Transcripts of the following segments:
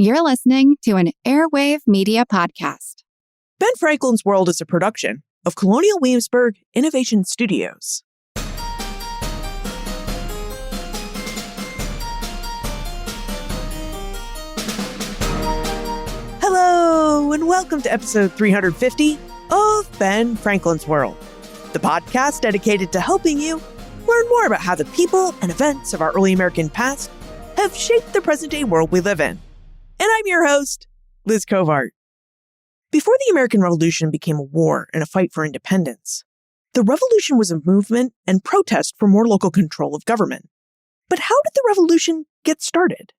You're listening to an Airwave Media Podcast. Ben Franklin's World is a production of Colonial Williamsburg Innovation Studios. Hello, and welcome to episode 350 of Ben Franklin's World, the podcast dedicated to helping you learn more about how the people and events of our early American past have shaped the present-day world we live in. And I'm your host, Liz Covart. Before the American Revolution became a war and a fight for independence, the revolution was a movement and protest for more local control of government. But how did the revolution get started?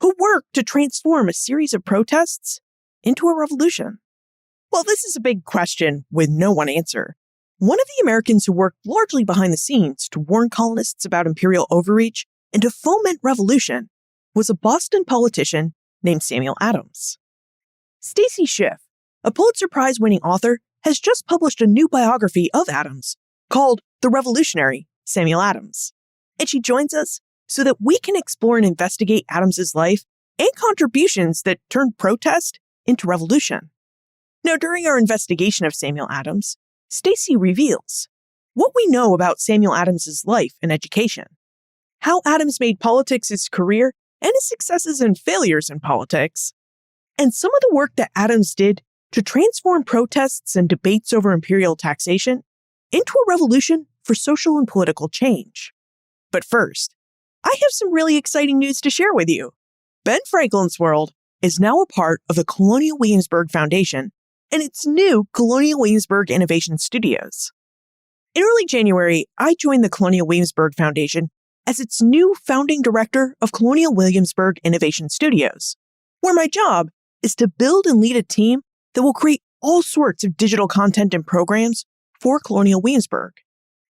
Who worked to transform a series of protests into a revolution? Well, this is a big question with no one answer. One of the Americans who worked largely behind the scenes to warn colonists about imperial overreach and to foment revolution was a Boston politician named Samuel Adams. Stacy Schiff, a Pulitzer Prize-winning author, has just published a new biography of Adams called The Revolutionary Samuel Adams. And she joins us so that we can explore and investigate Adams's life and contributions that turned protest into revolution. Now, during our investigation of Samuel Adams, Stacy reveals what we know about Samuel Adams's life and education, how Adams made politics his career and his successes and failures in politics, and some of the work that Adams did to transform protests and debates over imperial taxation into a revolution for social and political change. But first, I have some really exciting news to share with you. Ben Franklin's World is now a part of the Colonial Williamsburg Foundation and its new Colonial Williamsburg Innovation Studios. In early January, I joined the Colonial Williamsburg Foundation as its new founding director of Colonial Williamsburg Innovation Studios, where my job is to build and lead a team that will create all sorts of digital content and programs for Colonial Williamsburg.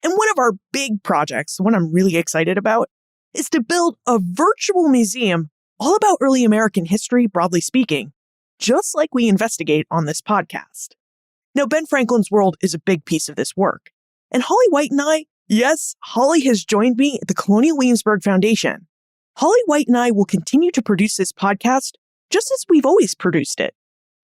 And one of our big projects, the one I'm really excited about, is to build a virtual museum all about early American history, broadly speaking, just like we investigate on this podcast. Now, Ben Franklin's World is a big piece of this work. And Holly White and I, yes, Holly has joined me at the Colonial Williamsburg Foundation. Holly White and I will continue to produce this podcast just as we've always produced it.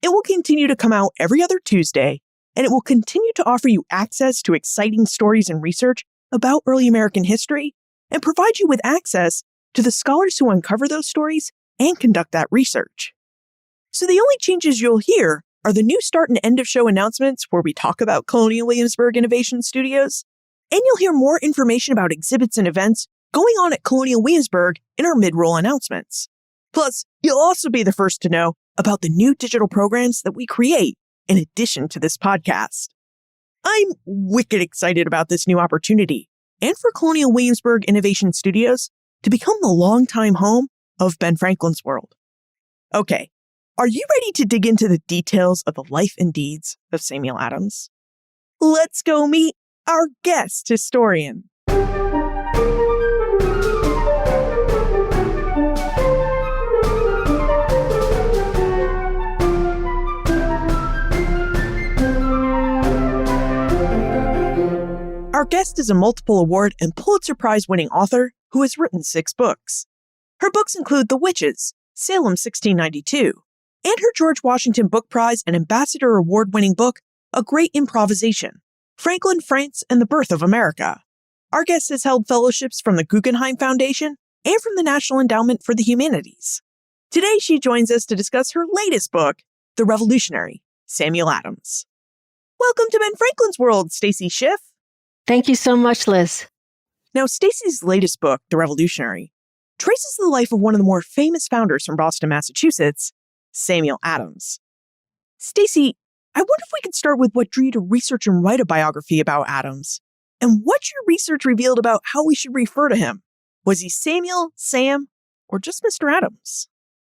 It will continue to come out every other Tuesday, and it will continue to offer you access to exciting stories and research about early American history and provide you with access to the scholars who uncover those stories and conduct that research. So the only changes you'll hear are the new start and end of show announcements where we talk about Colonial Williamsburg Innovation Studios, and you'll hear more information about exhibits and events going on at Colonial Williamsburg in our mid-roll announcements. Plus, you'll also be the first to know about the new digital programs that we create in addition to this podcast. I'm wicked excited about this new opportunity and for Colonial Williamsburg Innovation Studios to become the longtime home of Ben Franklin's World. Okay, are you ready to dig into the details of the life and deeds of Samuel Adams? Let's go meet our guest historian. Our guest is a multiple award and Pulitzer Prize-winning author who has written 6 books. Her books include The Witches, Salem 1692, and her George Washington Book Prize and Ambassador Award-winning book, A Great Improvisation, Franklin, France, and the Birth of America. Our guest has held fellowships from the Guggenheim Foundation and from the National Endowment for the Humanities. Today, she joins us to discuss her latest book, The Revolutionary, Samuel Adams. Welcome to Ben Franklin's World, Stacy Schiff. Thank you so much, Liz. Now, Stacy's latest book, The Revolutionary, traces the life of one of the more famous founders from Boston, Massachusetts, Samuel Adams. Stacy, I wonder if we could start with what drew you to research and write a biography about Adams, and what your research revealed about how we should refer to him. Was he Samuel, Sam, or just Mr. Adams?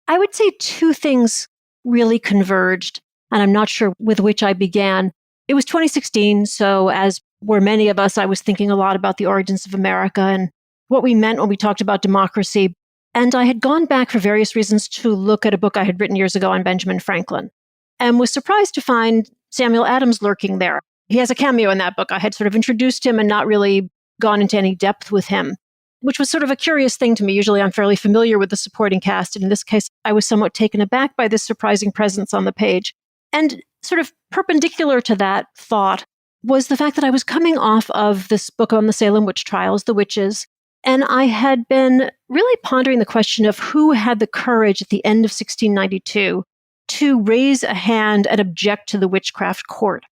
I would say 2 things really converged, and I'm not sure with which I began. It was 2016, so as were many of us, I was thinking a lot about the origins of America and what we meant when we talked about democracy. And I had gone back for various reasons to look at a book I had written years ago on Benjamin Franklin, and was surprised to find Samuel Adams lurking there. He has a cameo in that book. I had sort of introduced him and not really gone into any depth with him. which was sort of a curious thing to me. Usually I'm fairly familiar with the supporting cast. And in this case, I was somewhat taken aback by this surprising presence on the page. And sort of perpendicular to that thought was the fact that I was coming off of this book on the Salem witch trials, The Witches, and I had been really pondering the question of who had the courage at the end of 1692 to raise a hand and object to the witchcraft court,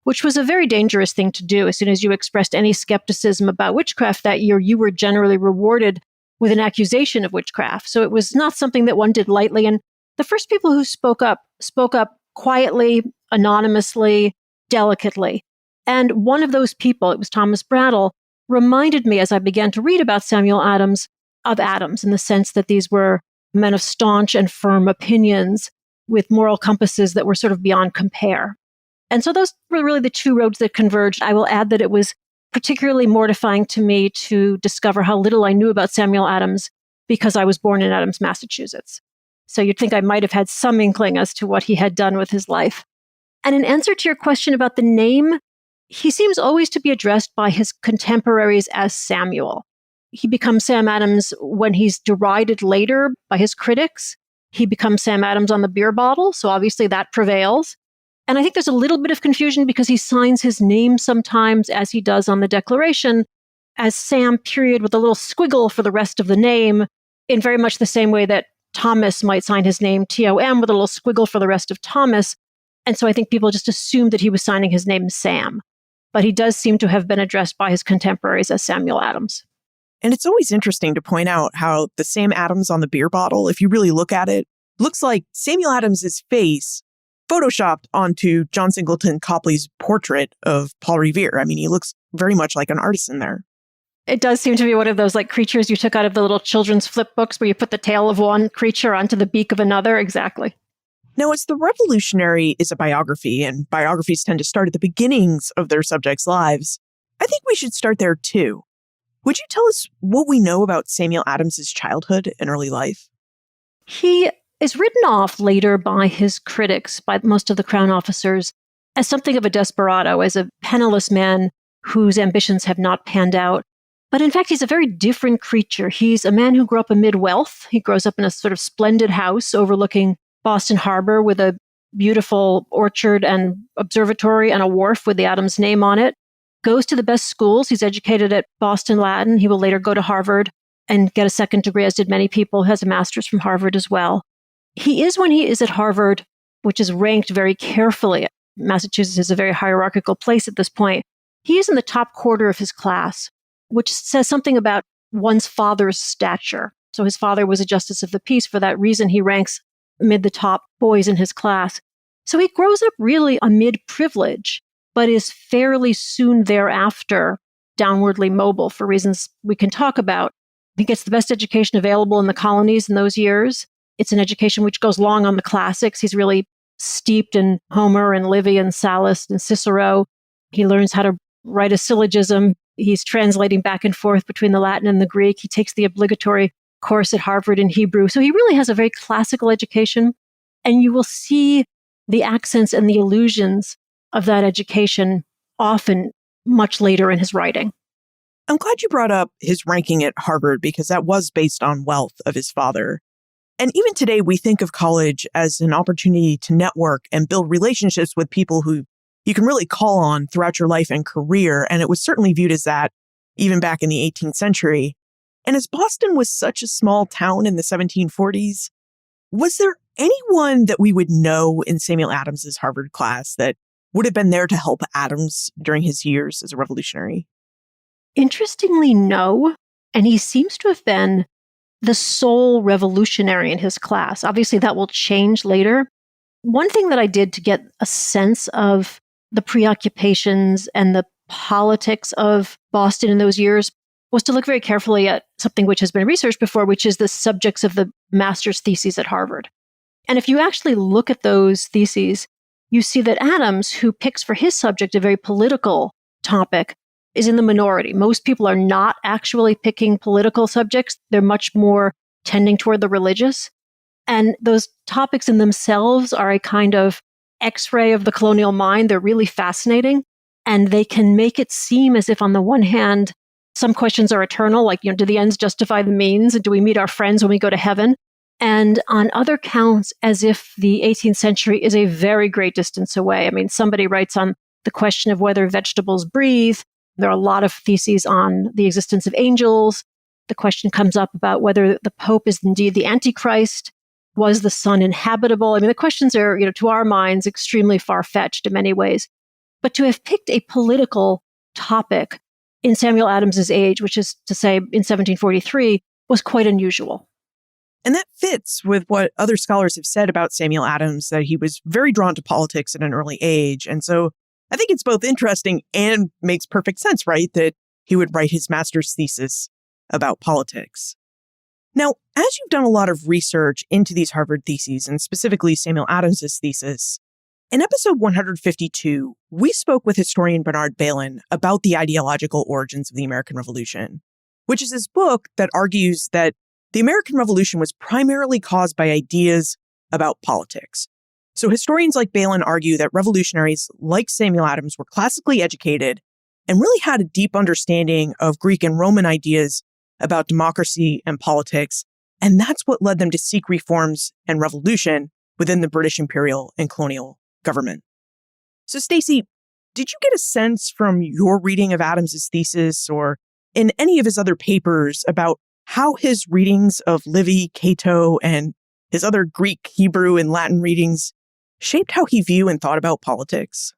which was a very dangerous thing to do. As soon as you expressed any skepticism about witchcraft that year, you were generally rewarded with an accusation of witchcraft. So it was not something that one did lightly. And the first people who spoke up quietly, anonymously, delicately. And one of those people, it was Thomas Brattle, reminded me as I began to read about Samuel Adams of Adams, in the sense that these were men of staunch and firm opinions with moral compasses that were sort of beyond compare. And so those were really the two roads that converged. I will add that it was particularly mortifying to me to discover how little I knew about Samuel Adams because I was born in Adams, Massachusetts. So you'd think I might have had some inkling as to what he had done with his life. And in answer to your question about the name, he seems always to be addressed by his contemporaries as Samuel. He becomes Sam Adams when he's derided later by his critics. He becomes Sam Adams on the beer bottle, so obviously that prevails. And I think there's a little bit of confusion because he signs his name sometimes, as he does on the Declaration, as Sam period with a little squiggle for the rest of the name, in very much the same way that Thomas might sign his name Tom with a little squiggle for the rest of Thomas. And so I think people just assumed that he was signing his name Sam. But he does seem to have been addressed by his contemporaries as Samuel Adams. And it's always interesting to point out how the Sam Adams on the beer bottle, if you really look at it, looks like Samuel Adams's face photoshopped onto John Singleton Copley's portrait of Paul Revere. I mean, he looks very much like an artisan there. It does seem to be one of those like creatures you took out of the little children's flip books where you put the tail of one creature onto the beak of another. Exactly. Now, as The Revolutionary is a biography, and biographies tend to start at the beginnings of their subjects' lives, I think we should start there too. Would you tell us what we know about Samuel Adams's childhood and early life? He is written off later by his critics, by most of the Crown officers, as something of a desperado, as a penniless man whose ambitions have not panned out. But in fact, he's a very different creature. He's a man who grew up amid wealth. He grows up in a sort of splendid house overlooking Boston Harbor with a beautiful orchard and observatory and a wharf with the Adams name on it. Goes to the best schools. He's educated at Boston Latin. He will later go to Harvard and get a second degree, as did many people. He has a master's from Harvard as well. He is, when he is at Harvard, which is ranked very carefully. Massachusetts is a very hierarchical place at this point. He is in the top quarter of his class, which says something about one's father's stature. So his father was a justice of the peace. For that reason, he ranks amid the top boys in his class. So he grows up really amid privilege, but is fairly soon thereafter downwardly mobile for reasons we can talk about. He gets the best education available in the colonies in those years. It's an education which goes long on the classics. He's really steeped in Homer and Livy and Sallust and Cicero. He learns how to write a syllogism. He's translating back and forth between the Latin and the Greek. He takes the obligatory course at Harvard in Hebrew. So he really has a very classical education. And you will see the accents and the allusions of that education often much later in his writing. I'm glad you brought up his ranking at Harvard because that was based on wealth of his father. And even today, we think of college as an opportunity to network and build relationships with people who you can really call on throughout your life and career. And it was certainly viewed as that even back in the 18th century. And as Boston was such a small town in the 1740s, was there anyone that we would know in Samuel Adams's Harvard class that would have been there to help Adams during his years as a revolutionary? Interestingly, no. And he seems to have been the sole revolutionary in his class. Obviously, that will change later. One thing that I did to get a sense of the preoccupations and the politics of Boston in those years was to look very carefully at something which has been researched before, which is the subjects of the master's theses at Harvard. And if you actually look at those theses, you see that Adams, who picks for his subject a very political topic, is in the minority. Most people are not actually picking political subjects. They're much more tending toward the religious. And those topics in themselves are a kind of X-ray of the colonial mind. They're really fascinating. And they can make it seem as if, on the one hand, Some questions are eternal, like, do the ends justify the means? And do we meet our friends when we go to heaven? And on other counts, as if the 18th century is a very great distance away. I mean, somebody writes on the question of whether vegetables breathe. There are a lot of theses on the existence of angels. The question comes up about whether the Pope is indeed the Antichrist. Was the sun inhabitable? I mean, the questions are, to our minds, extremely far-fetched in many ways. But to have picked a political topic in Samuel Adams's age, which is to say in 1743, was quite unusual. And that fits with what other scholars have said about Samuel Adams, that he was very drawn to politics at an early age. And so I think it's both interesting and makes perfect sense, right, that he would write his master's thesis about politics. Now, as you've done a lot of research into these Harvard theses, and specifically Samuel Adams's thesis, in episode 152, we spoke with historian Bernard Bailyn about the ideological origins of the American Revolution, which is his book that argues that the American Revolution was primarily caused by ideas about politics. So historians like Bailyn argue that revolutionaries like Samuel Adams were classically educated and really had a deep understanding of Greek and Roman ideas about democracy and politics, and that's what led them to seek reforms and revolution within the British imperial and colonial government. So, Stacey, did you get a sense from your reading of Adams's thesis or in any of his other papers about how his readings of Livy, Cato, and his other Greek, Hebrew, and Latin readings shaped how he viewed and thought about politics?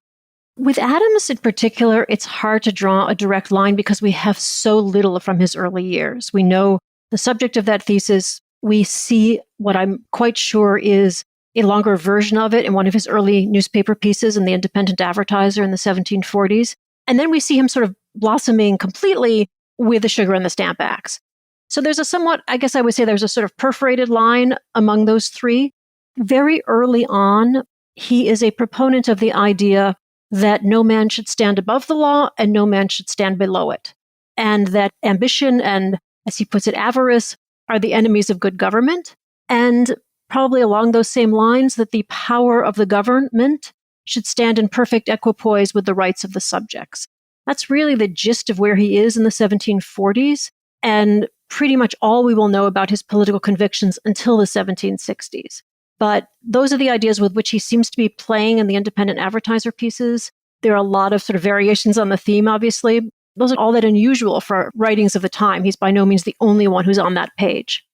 With Adams in particular, it's hard to draw a direct line because we have so little from his early years. We know the subject of that thesis. We see what I'm quite sure is a longer version of it in one of his early newspaper pieces in the Independent Advertiser in the 1740s. And then we see him sort of blossoming completely with the Sugar and the Stamp Acts. So there's a somewhat, I guess I would say there's a sort of perforated line among those three. Very early on, he is a proponent of the idea that no man should stand above the law and no man should stand below it. And that ambition and, as he puts it, avarice are the enemies of good government. And probably along those same lines, that the power of the government should stand in perfect equipoise with the rights of the subjects. That's really the gist of where he is in the 1740s, and pretty much all we will know about his political convictions until the 1760s. But those are the ideas with which he seems to be playing in the Independent Advertiser pieces. There are a lot of sort of variations on the theme, obviously. Those are all that unusual for writings of the time. He's by no means the only one who's on that page.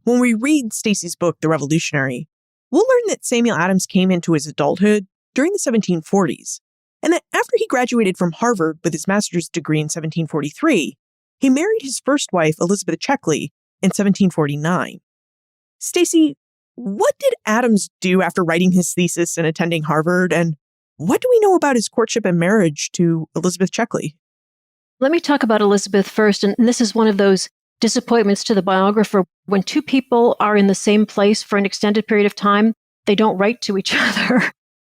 When we read Stacey's book, The Revolutionary, we'll learn that Samuel Adams came into his adulthood during the 1740s, and that after he graduated from Harvard with his master's degree in 1743, he married his first wife, Elizabeth Checkley, in 1749. Stacey, what did Adams do after writing his thesis and attending Harvard, and what do we know about his courtship and marriage to Elizabeth Checkley? Let me talk about Elizabeth first, and this is one of those disappointments to the biographer. When two people are in the same place for an extended period of time, they don't write to each other.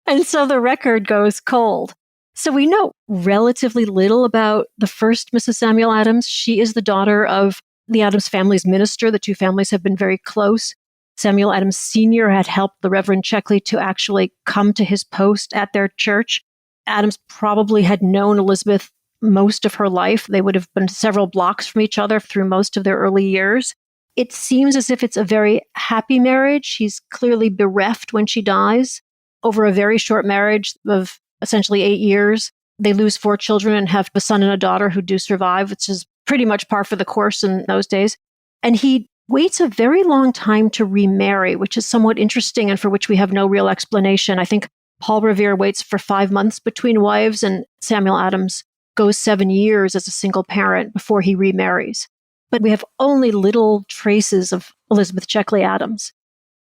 And so the record goes cold. So we know relatively little about the first Mrs. Samuel Adams. She is the daughter of the Adams family's minister. The two families have been very close. Samuel Adams Sr. had helped the Reverend Checkley to actually come to his post at their church. Adams probably had known Elizabeth most of her life. They would have been several blocks from each other through most of their early years. It seems as if it's a very happy marriage. She's clearly bereft when she dies. Over a very short marriage of essentially 8 years, they lose 4 children and have a son and a daughter who do survive, which is pretty much par for the course in those days. And he waits a very long time to remarry, which is somewhat interesting and for which we have no real explanation. I think Paul Revere waits for 5 months between wives, and Samuel Adams goes 7 years as a single parent before he remarries. But we have only little traces of Elizabeth Checkley Adams.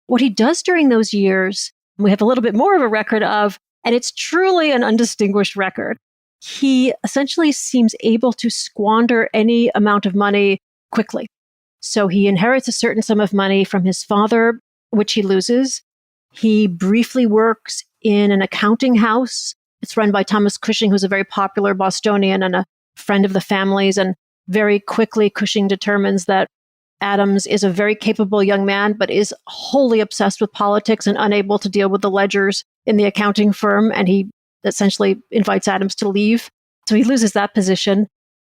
What he does during those years, we have a little bit more of a record of, and it's truly an undistinguished record. He essentially seems able to squander any amount of money quickly. So he inherits a certain sum of money from his father, which he loses. He briefly works in an accounting house. It's run by Thomas Cushing, who's a very popular Bostonian and a friend of the family's. And very quickly, Cushing determines that Adams is a very capable young man, but is wholly obsessed with politics and unable to deal with the ledgers in the accounting firm. And he essentially invites Adams to leave. So he loses that position.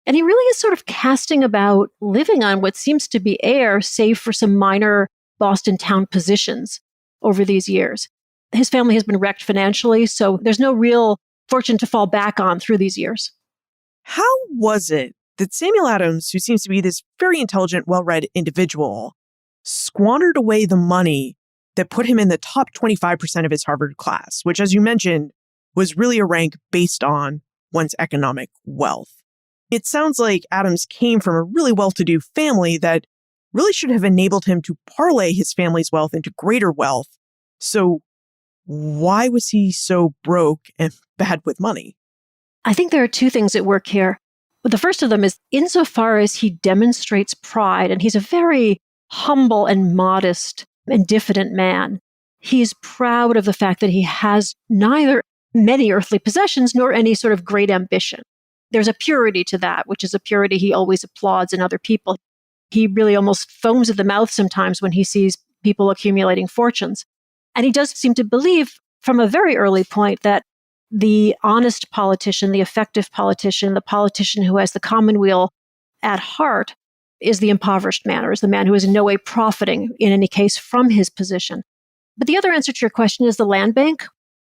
And he really is sort of casting about living on what seems to be air, save for some minor Boston town positions over these years. His family has been wrecked financially, so there's no real fortune to fall back on through these years. How was it that Samuel Adams, who seems to be this very intelligent, well-read individual, squandered away the money that put him in the top 25% of his Harvard class, which, as you mentioned, was really a rank based on one's economic wealth? It sounds like Adams came from a really well-to-do family that really should have enabled him to parlay his family's wealth into greater wealth. So why was he so broke and bad with money? I think there are two things at work here. But the first of them is insofar as he demonstrates pride, and he's a very humble and modest and diffident man, he's proud of the fact that he has neither many earthly possessions nor any sort of great ambition. There's a purity to that, which is a purity he always applauds in other people. He really almost foams at the mouth sometimes when he sees people accumulating fortunes. And he does seem to believe from a very early point that the honest politician, the effective politician, the politician who has the commonweal at heart is the impoverished man, or is the man who is in no way profiting in any case from his position. But the other answer to your question is the land bank.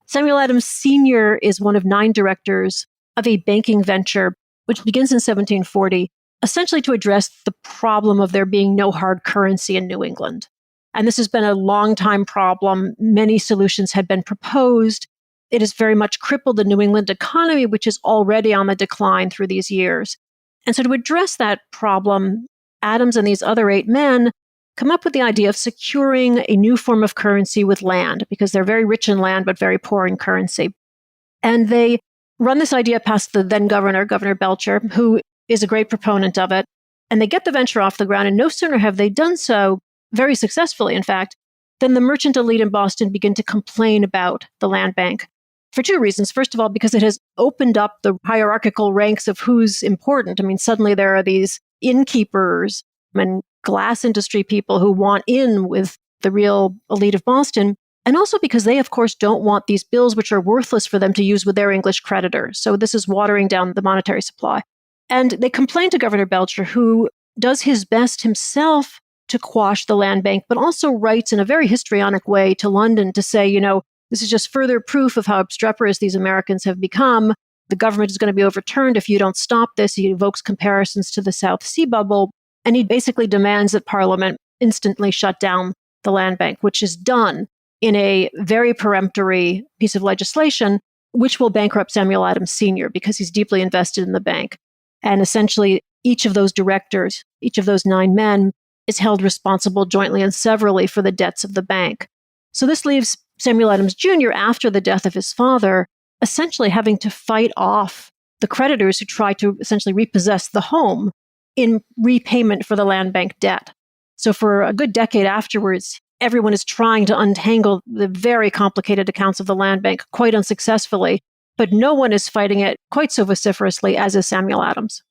Samuel Adams Sr. is one of 9 directors of a banking venture which begins in 1740, essentially to address the problem of there being no hard currency in New England. And this has been a long time problem. Many solutions had been proposed. It has very much crippled the New England economy, which is already on the decline through these years. And so to address that problem, Adams and these other 8 men come up with the idea of securing a new form of currency with land, because they're very rich in land, but very poor in currency. And they run this idea past the then governor, Governor Belcher, who is a great proponent of it. And they get the venture off the ground. And no sooner have they done so, very successfully, in fact, than the merchant elite in Boston begin to complain about the land bank for 2 reasons. First of all, because it has opened up the hierarchical ranks of who's important. I mean, suddenly there are these innkeepers and glass industry people who want in with the real elite of Boston. And also because they, of course, don't want these bills which are worthless for them to use with their English creditors. So this is watering down the monetary supply. And they complain to Governor Belcher, who does his best himself to quash the land bank, but also writes in a very histrionic way to London to say, this is just further proof of how obstreperous these Americans have become. The government is going to be overturned if you don't stop this. He evokes comparisons to the South Sea bubble, and he basically demands that Parliament instantly shut down the land bank, which is done in a very peremptory piece of legislation, which will bankrupt Samuel Adams Sr. because he's deeply invested in the bank. And essentially, each of those directors, each of those 9 men, is held responsible jointly and severally for the debts of the bank. So this leaves Samuel Adams Jr., after the death of his father, essentially having to fight off the creditors who try to essentially repossess the home in repayment for the land bank debt. So for a good decade afterwards, everyone is trying to untangle the very complicated accounts of the land bank quite unsuccessfully, but no one is fighting it quite so vociferously as is Samuel Adams.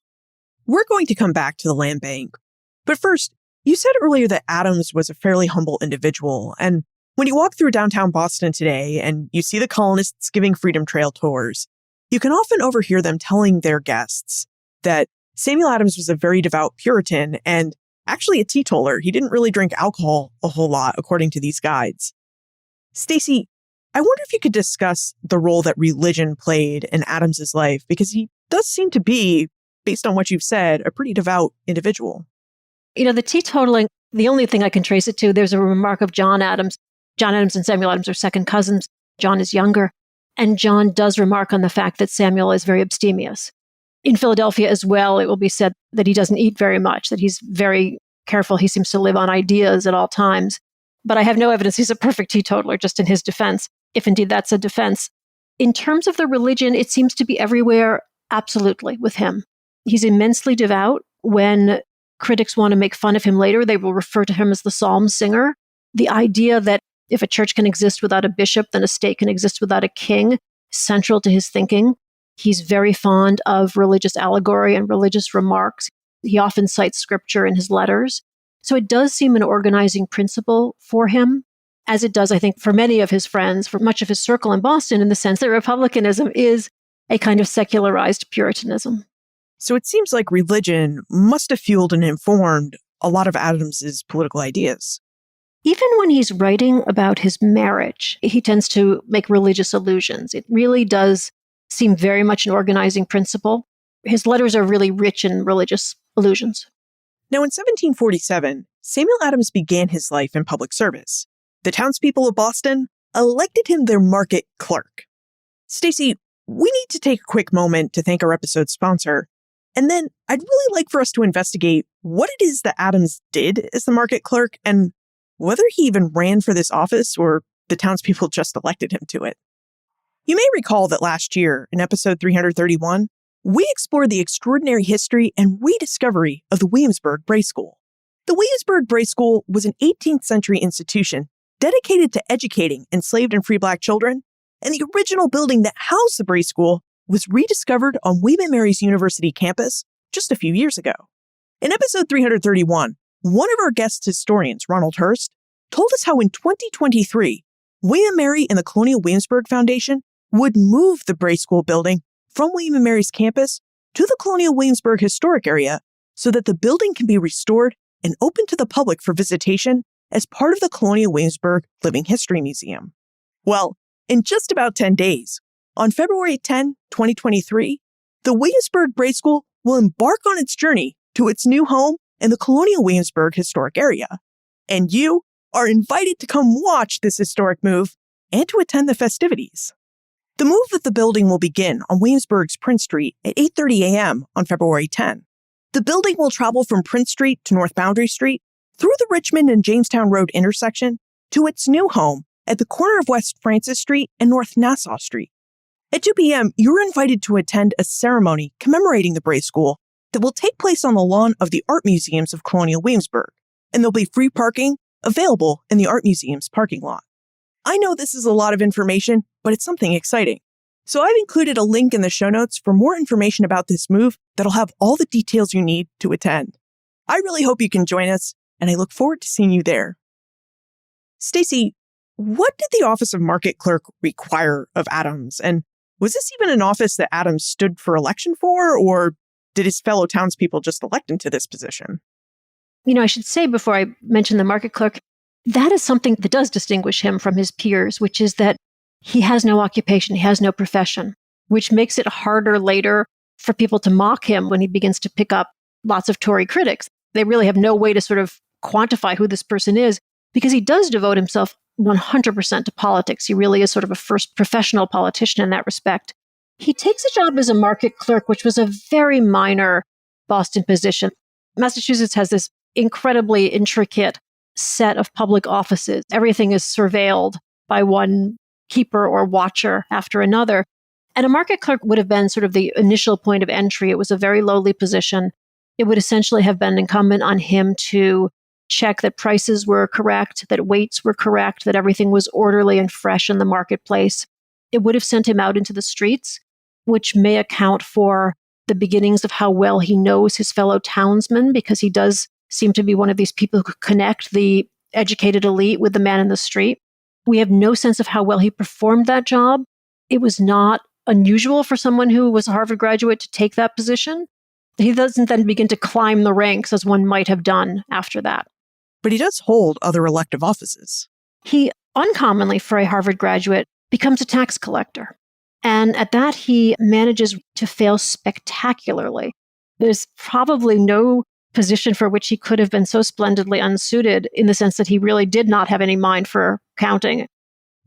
We're going to come back to the land bank. But first, you said earlier that Adams was a fairly humble individual, and when you walk through downtown Boston today and you see the colonists giving Freedom Trail tours, you can often overhear them telling their guests that Samuel Adams was a very devout Puritan and actually a teetotaler. He didn't really drink alcohol a whole lot, according to these guides. Stacey, I wonder if you could discuss the role that religion played in Adams's life, because he does seem to be, based on what you've said, a pretty devout individual. The teetotaling, the only thing I can trace it to, there's a remark of John Adams. John Adams and Samuel Adams are second cousins. John is younger. And John does remark on the fact that Samuel is very abstemious. In Philadelphia as well, it will be said that he doesn't eat very much, that he's very careful. He seems to live on ideas at all times. But I have no evidence he's a perfect teetotaler, just in his defense, if indeed that's a defense. In terms of the religion, it seems to be everywhere, absolutely, with him. He's immensely devout. When critics want to make fun of him later, they will refer to him as the psalm singer. The idea that if a church can exist without a bishop, then a state can exist without a king, is central to his thinking. He's very fond of religious allegory and religious remarks. He often cites scripture in his letters. So it does seem an organizing principle for him, as it does, I think, for many of his friends, for much of his circle in Boston, in the sense that republicanism is a kind of secularized Puritanism. So it seems like religion must have fueled and informed a lot of Adams's political ideas. Even when he's writing about his marriage, he tends to make religious allusions. It really does seem very much an organizing principle. His letters are really rich in religious allusions. Now, in 1747, Samuel Adams began his life in public service. The townspeople of Boston elected him their market clerk. Stacey, we need to take a quick moment to thank our episode sponsor. And then I'd really like for us to investigate what it is that Adams did as the market clerk and whether he even ran for this office or the townspeople just elected him to it. You may recall that last year, in episode 331, we explored the extraordinary history and rediscovery of the Williamsburg Bray School. The Williamsburg Bray School was an 18th century institution dedicated to educating enslaved and free Black children, and the original building that housed the Bray School was rediscovered on William and Mary's University campus just a few years ago. In episode 331, one of our guest historians, Ronald Hurst, told us how in 2023, William and Mary and the Colonial Williamsburg Foundation would move the Bray School building from William and Mary's campus to the Colonial Williamsburg Historic Area so that the building can be restored and open to the public for visitation as part of the Colonial Williamsburg Living History Museum. Well, in just about 10 days, on February 10, 2023, the Williamsburg Bray School will embark on its journey to its new home in the Colonial Williamsburg Historic Area. And you are invited to come watch this historic move and to attend the festivities. The move of the building will begin on Williamsburg's Prince Street at 8:30 a.m. on February 10. The building will travel from Prince Street to North Boundary Street through the Richmond and Jamestown Road intersection to its new home at the corner of West Francis Street and North Nassau Street. At 2 p.m., you're invited to attend a ceremony commemorating the Bray School that will take place on the lawn of the Art Museums of Colonial Williamsburg, and there'll be free parking available in the Art Museum's parking lot. I know this is a lot of information, but it's something exciting. So I've included a link in the show notes for more information about this move that'll have all the details you need to attend. I really hope you can join us, and I look forward to seeing you there. Stacey, what did the office of market clerk require of Adams? And was this even an office that Adams stood for election for, or did his fellow townspeople just elect him to this position? I should say before I mention the market clerk, that is something that does distinguish him from his peers, which is that he has no occupation, he has no profession, which makes it harder later for people to mock him when he begins to pick up lots of Tory critics. They really have no way to sort of quantify who this person is because he does devote himself 100% to politics. He really is sort of a first professional politician in that respect. He takes a job as a market clerk, which was a very minor Boston position. Massachusetts has this incredibly intricate set of public offices. Everything is surveilled by one keeper or watcher after another. And a market clerk would have been sort of the initial point of entry. It was a very lowly position. It would essentially have been incumbent on him to check that prices were correct, that weights were correct, that everything was orderly and fresh in the marketplace. It would have sent him out into the streets, which may account for the beginnings of how well he knows his fellow townsmen, because he does seem to be one of these people who connect the educated elite with the man in the street. We have no sense of how well he performed that job. It was not unusual for someone who was a Harvard graduate to take that position. He doesn't then begin to climb the ranks as one might have done after that. But he does hold other elective offices. He, uncommonly for a Harvard graduate, becomes a tax collector. And at that, he manages to fail spectacularly. There's probably no position for which he could have been so splendidly unsuited, in the sense that he really did not have any mind for counting.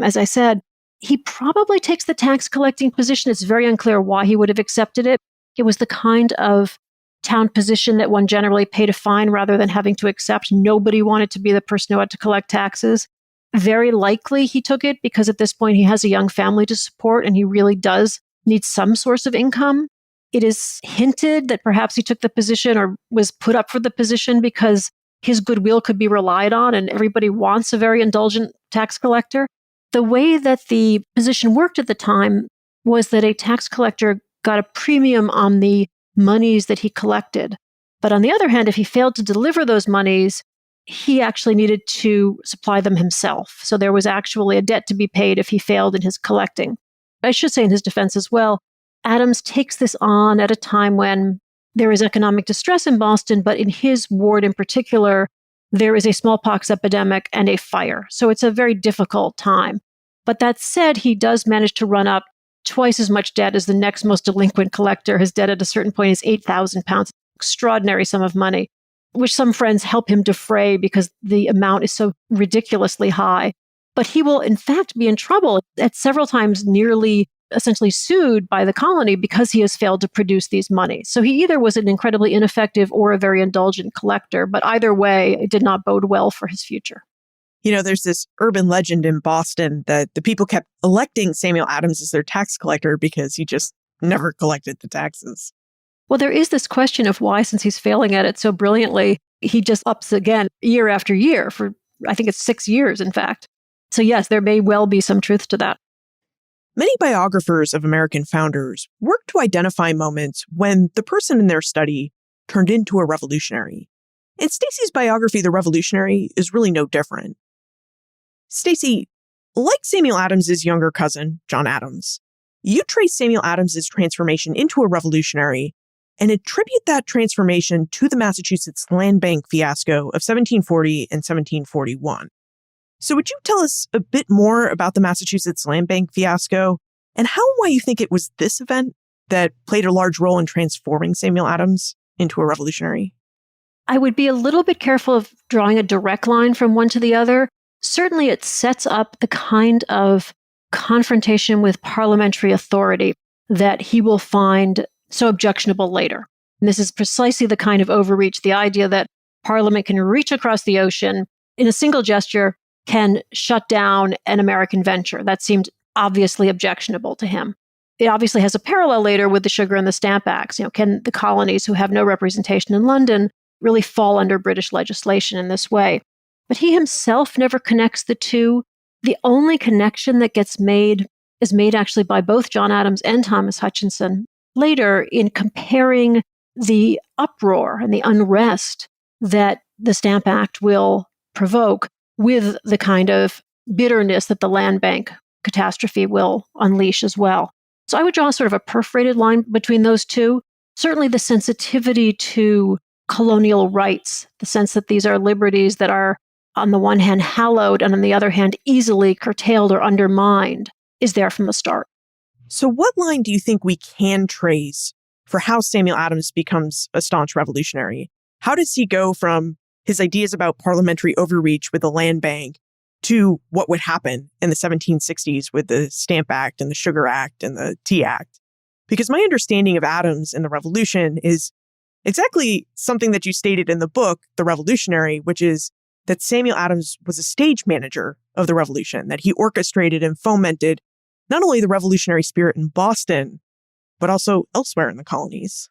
As I said, he probably takes the tax collecting position. It's very unclear why he would have accepted it. It was the kind of town position that one generally paid a fine rather than having to accept. Nobody wanted to be the person who had to collect taxes. Very likely he took it because at this point he has a young family to support and he really does need some source of income. It is hinted that perhaps he took the position or was put up for the position because his goodwill could be relied on and everybody wants a very indulgent tax collector. The way that the position worked at the time was that a tax collector got a premium on the monies that he collected. But on the other hand, if he failed to deliver those monies, he actually needed to supply them himself. So there was actually a debt to be paid if he failed in his collecting. I should say in his defense as well, Adams takes this on at a time when there is economic distress in Boston, but in his ward in particular, there is a smallpox epidemic and a fire. So it's a very difficult time. But that said, he does manage to run up twice as much debt as the next most delinquent collector. His debt at a certain point is £8,000, extraordinary sum of money, which some friends help him defray because the amount is so ridiculously high. But he will, in fact, be in trouble at several times, nearly essentially sued by the colony because he has failed to produce these monies. So he either was an incredibly ineffective or a very indulgent collector, but either way, it did not bode well for his future. You know, there's this urban legend in Boston that the people kept electing Samuel Adams as their tax collector because he just never collected the taxes. Well, there is this question of why, since he's failing at it so brilliantly, he just ups again year after year for, I think it's 6 years, in fact. So yes, there may well be some truth to that. Many biographers of American founders work to identify moments when the person in their study turned into a revolutionary. And Stacy's biography, The Revolutionary, is really no different. Stacy, like Samuel Adams's younger cousin, John Adams, you trace Samuel Adams's transformation into a revolutionary and attribute that transformation to the Massachusetts land bank fiasco of 1740 and 1741. So would you tell us a bit more about the Massachusetts land bank fiasco and how and why you think it was this event that played a large role in transforming Samuel Adams into a revolutionary? I would be a little bit careful of drawing a direct line from one to the other. Certainly, it sets up the kind of confrontation with parliamentary authority that he will find so objectionable later. And this is precisely the kind of overreach, the idea that Parliament can reach across the ocean in a single gesture, can shut down an American venture. That seemed obviously objectionable to him. It obviously has a parallel later with the Sugar and the Stamp Acts. Can the colonies who have no representation in London really fall under British legislation in this way? But he himself never connects the two. The only connection that gets made is made actually by both John Adams and Thomas Hutchinson later in comparing the uproar and the unrest that the Stamp Act will provoke with the kind of bitterness that the land bank catastrophe will unleash as well. So I would draw sort of a perforated line between those two. Certainly the sensitivity to colonial rights, the sense that these are liberties that are on the one hand hallowed and on the other hand easily curtailed or undermined, is there from the start. So what line do you think we can trace for how Samuel Adams becomes a staunch revolutionary? How does he go from his ideas about parliamentary overreach with the land bank to what would happen in the 1760s with the Stamp Act and the Sugar Act and the Tea Act? Because my understanding of Adams and the Revolution is exactly something that you stated in the book, The Revolutionary, which is that Samuel Adams was a stage manager of the revolution, that he orchestrated and fomented not only the revolutionary spirit in Boston, but also elsewhere in the colonies.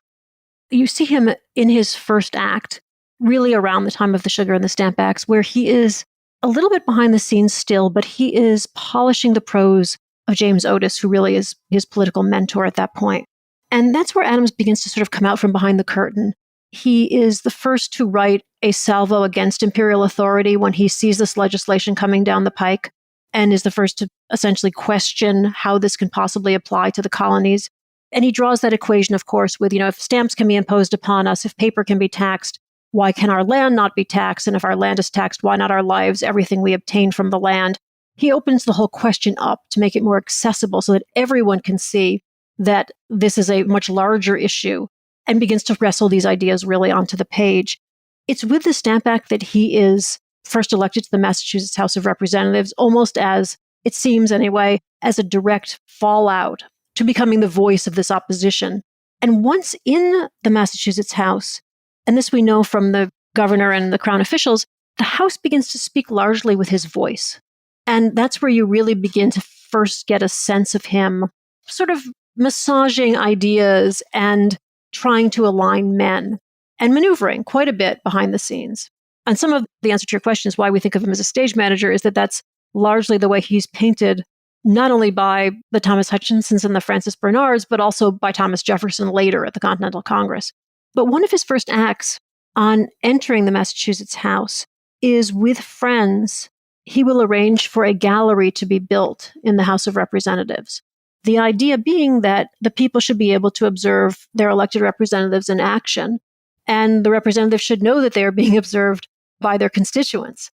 You see him in his first act, really around the time of the Sugar and the Stamp Acts, where he is a little bit behind the scenes still, but he is polishing the prose of James Otis, who really is his political mentor at that point. And that's where Adams begins to sort of come out from behind the curtain. He is the first to write a salvo against imperial authority when he sees this legislation coming down the pike, and is the first to essentially question how this can possibly apply to the colonies. And he draws that equation, of course, with, if stamps can be imposed upon us, if paper can be taxed, why can our land not be taxed? And if our land is taxed, why not our lives, everything we obtain from the land? He opens the whole question up to make it more accessible so that everyone can see that this is a much larger issue, and begins to wrestle these ideas really onto the page. It's with the Stamp Act that he is first elected to the Massachusetts House of Representatives, almost as, it seems anyway, as a direct fallout to becoming the voice of this opposition. And once in the Massachusetts House, and this we know from the governor and the Crown officials, the House begins to speak largely with his voice. And that's where you really begin to first get a sense of him sort of massaging ideas and trying to align men and maneuvering quite a bit behind the scenes. And some of the answer to your question is why we think of him as a stage manager is that that's largely the way he's painted, not only by the Thomas Hutchinsons and the Francis Bernards, but also by Thomas Jefferson later at the Continental Congress. But one of his first acts on entering the Massachusetts House is with friends. He will arrange for a gallery to be built in the House of Representatives. The idea being that the people should be able to observe their elected representatives in action, and the representatives should know that they are being observed by their constituents.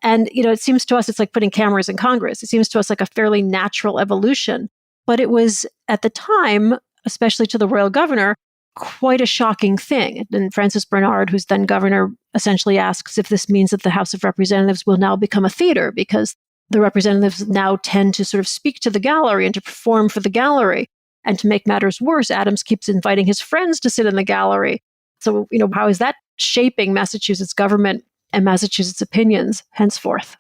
And, it seems to us it's like putting cameras in Congress. It seems to us like a fairly natural evolution. But it was, at the time, especially to the royal governor, quite a shocking thing. And Francis Bernard, who's then governor, essentially asks if this means that the House of Representatives will now become a theater, because the representatives now tend to sort of speak to the gallery and to perform for the gallery. And to make matters worse, Adams keeps inviting his friends to sit in the gallery. So, how is that shaping Massachusetts government and Massachusetts opinions henceforth?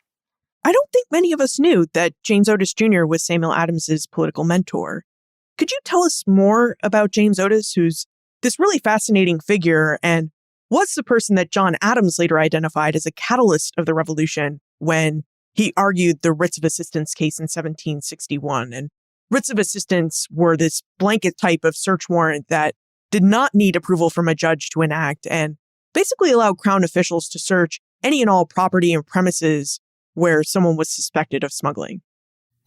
I don't think many of us knew that James Otis Jr. was Samuel Adams's political mentor. Could you tell us more about James Otis, who's this really fascinating figure and was the person that John Adams later identified as a catalyst of the revolution when he argued the writs of assistance case in 1761? And writs of assistance were this blanket type of search warrant that did not need approval from a judge to enact and basically allowed Crown officials to search any and all property and premises where someone was suspected of smuggling.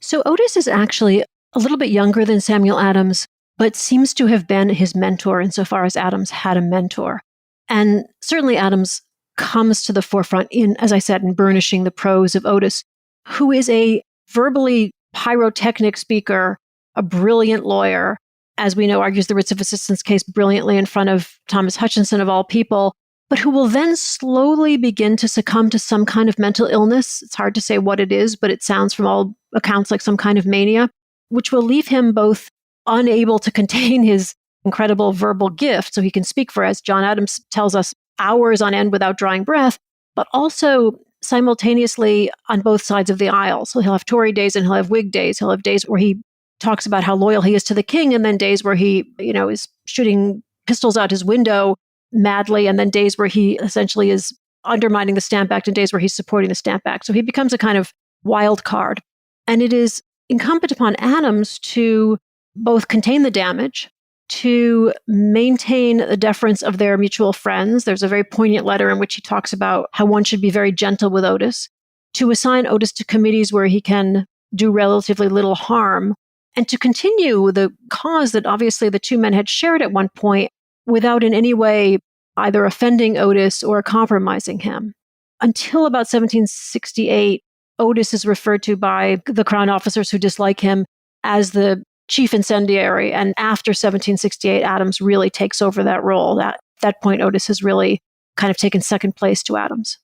So Otis is actually a little bit younger than Samuel Adams, but seems to have been his mentor insofar as Adams had a mentor. And certainly Adams comes to the forefront in, as I said, in burnishing the prose of Otis, who is a verbally pyrotechnic speaker, a brilliant lawyer, as we know, argues the writs of assistance case brilliantly in front of Thomas Hutchinson of all people, but who will then slowly begin to succumb to some kind of mental illness. It's hard to say what it is, but it sounds from all accounts like some kind of mania, which will leave him both unable to contain his incredible verbal gift, so he can speak for, as John Adams tells us, hours on end without drawing breath, but also simultaneously on both sides of the aisle. So he'll have Tory days and he'll have Whig days. He'll have days where he talks about how loyal he is to the king, and then days where he, is shooting pistols out his window madly, and then days where he essentially is undermining the Stamp Act and days where he's supporting the Stamp Act. So he becomes a kind of wild card. And it is incumbent upon Adams to both contain the damage, to maintain the deference of their mutual friends. There's a very poignant letter in which he talks about how one should be very gentle with Otis, to assign Otis to committees where he can do relatively little harm, and to continue the cause that obviously the two men had shared at one point without in any way either offending Otis or compromising him. Until about 1768, Otis is referred to by the Crown officers who dislike him as the chief incendiary. And after 1768, Adams really takes over that role. At that point, Otis has really kind of taken second place to Adams.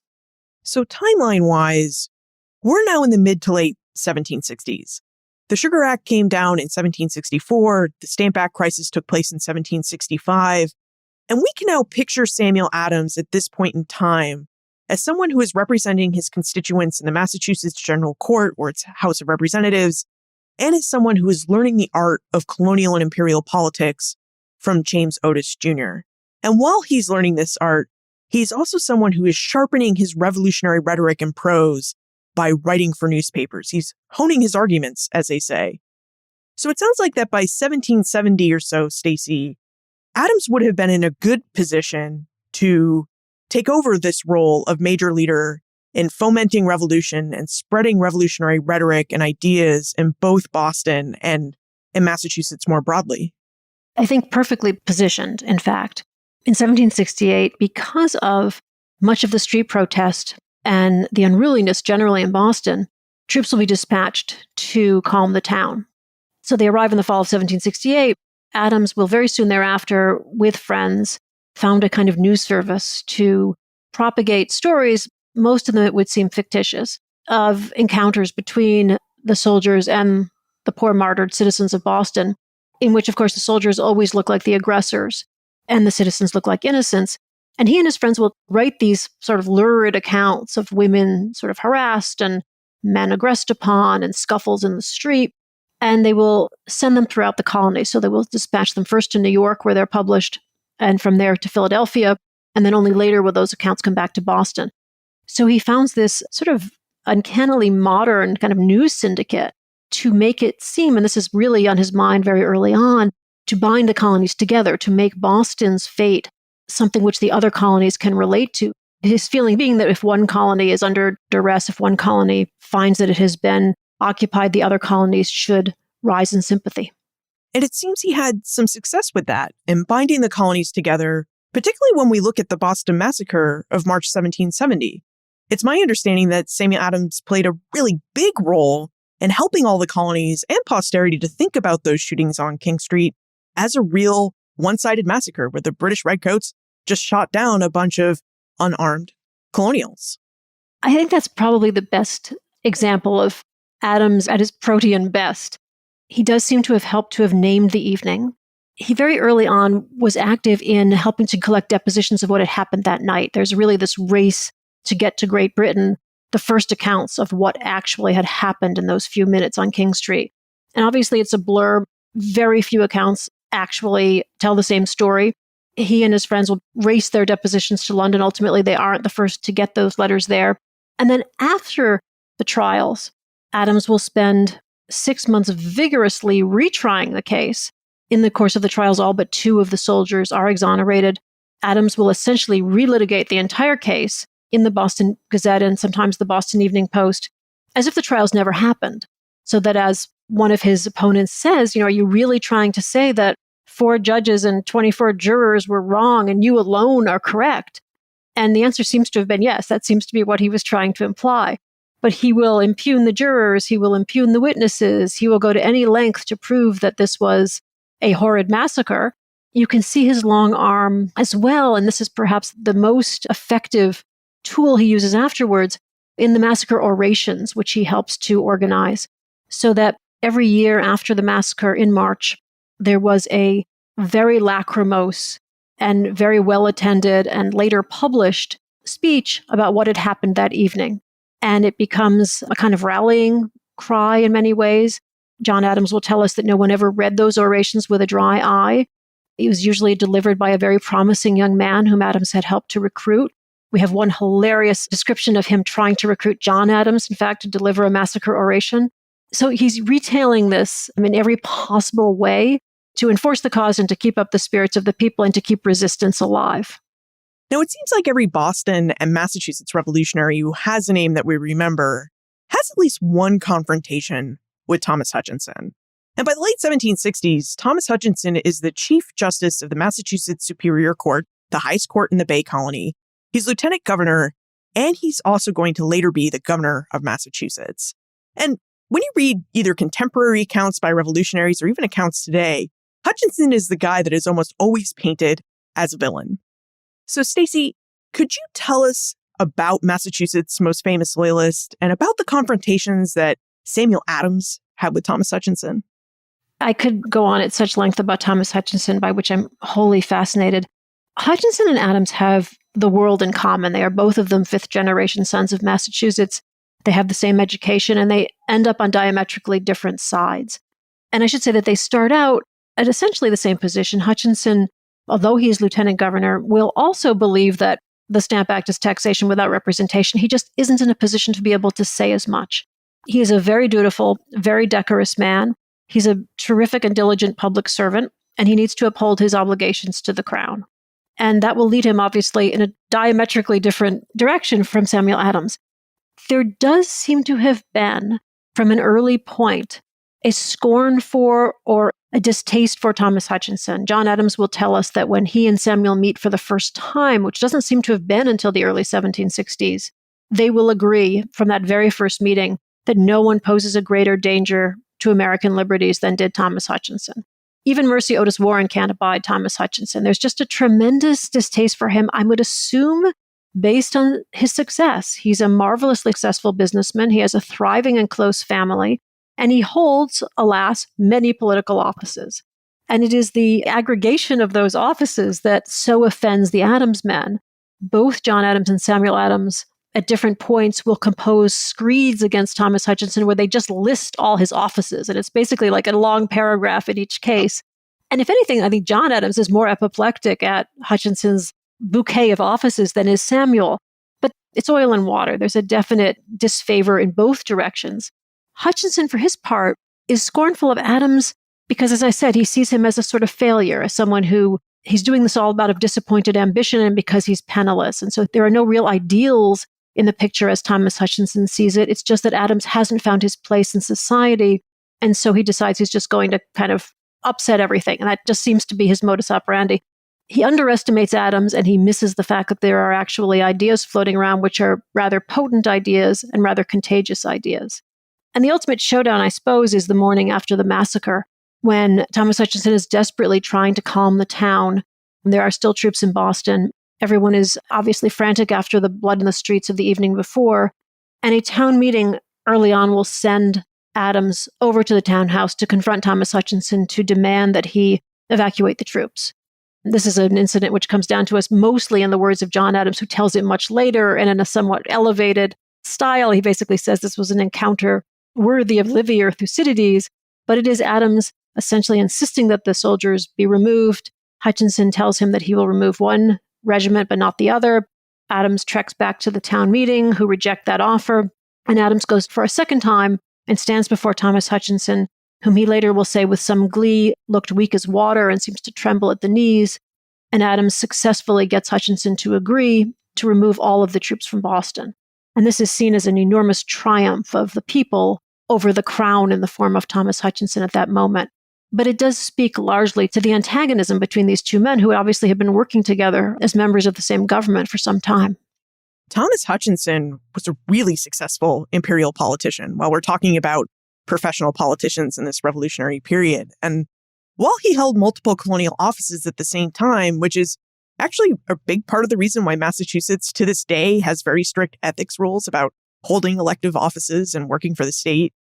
So timeline-wise, we're now in the mid to late 1760s. The Sugar Act came down in 1764, the Stamp Act crisis took place in 1765, and we can now picture Samuel Adams at this point in time as someone who is representing his constituents in the Massachusetts General Court or its House of Representatives, and as someone who is learning the art of colonial and imperial politics from James Otis Jr. And while he's learning this art, he's also someone who is sharpening his revolutionary rhetoric and prose by writing for newspapers. He's honing his arguments, as they say. So it sounds like that by 1770 or so, Stacey, Adams would have been in a good position to take over this role of major leader in fomenting revolution and spreading revolutionary rhetoric and ideas in both Boston and in Massachusetts more broadly. I think perfectly positioned, in fact. In 1768, because of much of the street protest and the unruliness generally in Boston, troops will be dispatched to calm the town. So they arrive in the fall of 1768. Adams will very soon thereafter, with friends, found a kind of news service to propagate stories, most of them it would seem fictitious, of encounters between the soldiers and the poor martyred citizens of Boston, in which, of course, the soldiers always look like the aggressors and the citizens look like innocents. And he and his friends will write these sort of lurid accounts of women sort of harassed and men aggressed upon and scuffles in the street. And they will send them throughout the colony. So they will dispatch them first to New York, where they're published, and from there to Philadelphia. And then only later will those accounts come back to Boston. So he founds this sort of uncannily modern kind of news syndicate to make it seem, and this is really on his mind very early on, to bind the colonies together, to make Boston's fate something which the other colonies can relate to. His feeling being that if one colony is under duress, if one colony finds that it has been occupied, the other colonies should rise in sympathy. And it seems he had some success with that in binding the colonies together, particularly when we look at the Boston Massacre of March 1770. It's my understanding that Samuel Adams played a really big role in helping all the colonies and posterity to think about those shootings on King Street as a real one-sided massacre where the British Redcoats just shot down a bunch of unarmed colonials. I think that's probably the best example of Adams at his protean best. He does seem to have helped to have named the evening. He very early on was active in helping to collect depositions of what had happened that night. There's really this race to get to Great Britain, the first accounts of what actually had happened in those few minutes on King Street. And obviously it's a blur. Very few accounts actually tell the same story. He and his friends will race their depositions to London. Ultimately, they aren't the first to get those letters there. And then after the trials, Adams will spend 6 months vigorously retrying the case. In the course of the trials, all but 2 of the soldiers are exonerated. Adams will essentially relitigate the entire case in the Boston Gazette and sometimes the Boston Evening Post as if the trials never happened. So that as one of his opponents says, are you really trying to say that 4 judges and 24 jurors were wrong and you alone are correct? And the answer seems to have been yes. That seems to be what he was trying to imply. But he will impugn the jurors. He will impugn the witnesses. He will go to any length to prove that this was a horrid massacre. You can see his long arm as well. And this is perhaps the most effective tool he uses afterwards in the massacre orations, which he helps to organize. So that every year after the massacre in March, there was a very lachrymose and very well attended and later published speech about what had happened that evening. And it becomes a kind of rallying cry in many ways. John Adams will tell us that no one ever read those orations with a dry eye. It was usually delivered by a very promising young man whom Adams had helped to recruit. We have one hilarious description of him trying to recruit John Adams, in fact, to deliver a massacre oration. So he's retailing this in every possible way to enforce the cause and to keep up the spirits of the people and to keep resistance alive. Now, it seems like every Boston and Massachusetts revolutionary who has a name that we remember has at least one confrontation with Thomas Hutchinson. And by the late 1760s, Thomas Hutchinson is the Chief Justice of the Massachusetts Superior Court, the highest court in the Bay Colony. He's lieutenant governor, and he's also going to later be the governor of Massachusetts. And when you read either contemporary accounts by revolutionaries or even accounts today, Hutchinson is the guy that is almost always painted as a villain. So, Stacey, could you tell us about Massachusetts' most famous loyalist and about the confrontations that Samuel Adams had with Thomas Hutchinson? I could go on at such length about Thomas Hutchinson, by which I'm wholly fascinated. Hutchinson and Adams have the world in common. They are both of them 5th-generation sons of Massachusetts. They have the same education, and they end up on diametrically different sides. And I should say that they start out at essentially the same position. Hutchinson, although he is lieutenant governor, will also believe that the Stamp Act is taxation without representation. He just isn't in a position to be able to say as much. He is a very dutiful, very decorous man. He's a terrific and diligent public servant, and he needs to uphold his obligations to the crown. And that will lead him, obviously, in a diametrically different direction from Samuel Adams. There does seem to have been, from an early point, a scorn for or a distaste for Thomas Hutchinson. John Adams will tell us that when he and Samuel meet for the first time, which doesn't seem to have been until the early 1760s, they will agree from that very first meeting that no one poses a greater danger to American liberties than did Thomas Hutchinson. Even Mercy Otis Warren can't abide Thomas Hutchinson. There's just a tremendous distaste for him, I would assume, based on his success. He's a marvelously successful businessman. He has a thriving and close family, and he holds, alas, many political offices. And it is the aggregation of those offices that so offends the Adams men. Both John Adams and Samuel Adams, at different points, will compose screeds against Thomas Hutchinson where they just list all his offices. And it's basically like a long paragraph in each case. And if anything, I think John Adams is more apoplectic at Hutchinson's bouquet of offices than is Samuel. But it's oil and water. There's a definite disfavor in both directions. Hutchinson, for his part, is scornful of Adams because, as I said, he sees him as a sort of failure, as someone who he's doing this all out of disappointed ambition and because he's penniless. And so there are no real ideals in the picture as Thomas Hutchinson sees it. It's just that Adams hasn't found his place in society. And so he decides he's just going to kind of upset everything. And that just seems to be his modus operandi. He underestimates Adams and he misses the fact that there are actually ideas floating around which are rather potent ideas and rather contagious ideas. And the ultimate showdown, I suppose, is the morning after the massacre, when Thomas Hutchinson is desperately trying to calm the town. There are still troops in Boston. Everyone is obviously frantic after the blood in the streets of the evening before. And a town meeting early on will send Adams over to the townhouse to confront Thomas Hutchinson to demand that he evacuate the troops. This is an incident which comes down to us mostly in the words of John Adams, who tells it much later and in a somewhat elevated style. He basically says this was an encounter worthy of Livy or Thucydides, but it is Adams essentially insisting that the soldiers be removed. Hutchinson tells him that he will remove one regiment but not the other. Adams treks back to the town meeting, who reject that offer, and Adams goes for a second time and stands before Thomas Hutchinson, whom he later will say with some glee looked weak as water and seems to tremble at the knees. And Adams successfully gets Hutchinson to agree to remove all of the troops from Boston. And this is seen as an enormous triumph of the people over the crown in the form of Thomas Hutchinson at that moment. But it does speak largely to the antagonism between these two men who obviously have been working together as members of the same government for some time. Thomas Hutchinson was a really successful imperial politician while we're talking about professional politicians in this revolutionary period. And while he held multiple colonial offices at the same time, which is actually a big part of the reason why Massachusetts to this day has very strict ethics rules about holding elective offices and working for the state,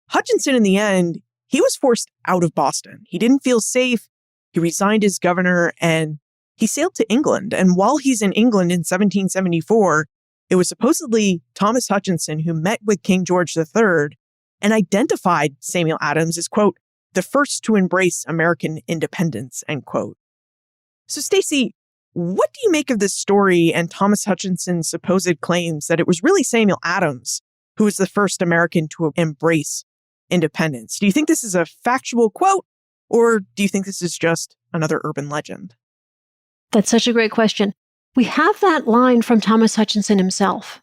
Hutchinson, in the end, he was forced out of Boston. He didn't feel safe. He resigned as governor and he sailed to England. And while he's in England in 1774, it was supposedly Thomas Hutchinson who met with King George III and identified Samuel Adams as, quote, the first to embrace American independence, end quote. So, Stacey, what do you make of this story and Thomas Hutchinson's supposed claims that it was really Samuel Adams who was the first American to embrace independence? Do you think this is a factual quote, or do you think this is just another urban legend? That's such a great question. We have that line from Thomas Hutchinson himself.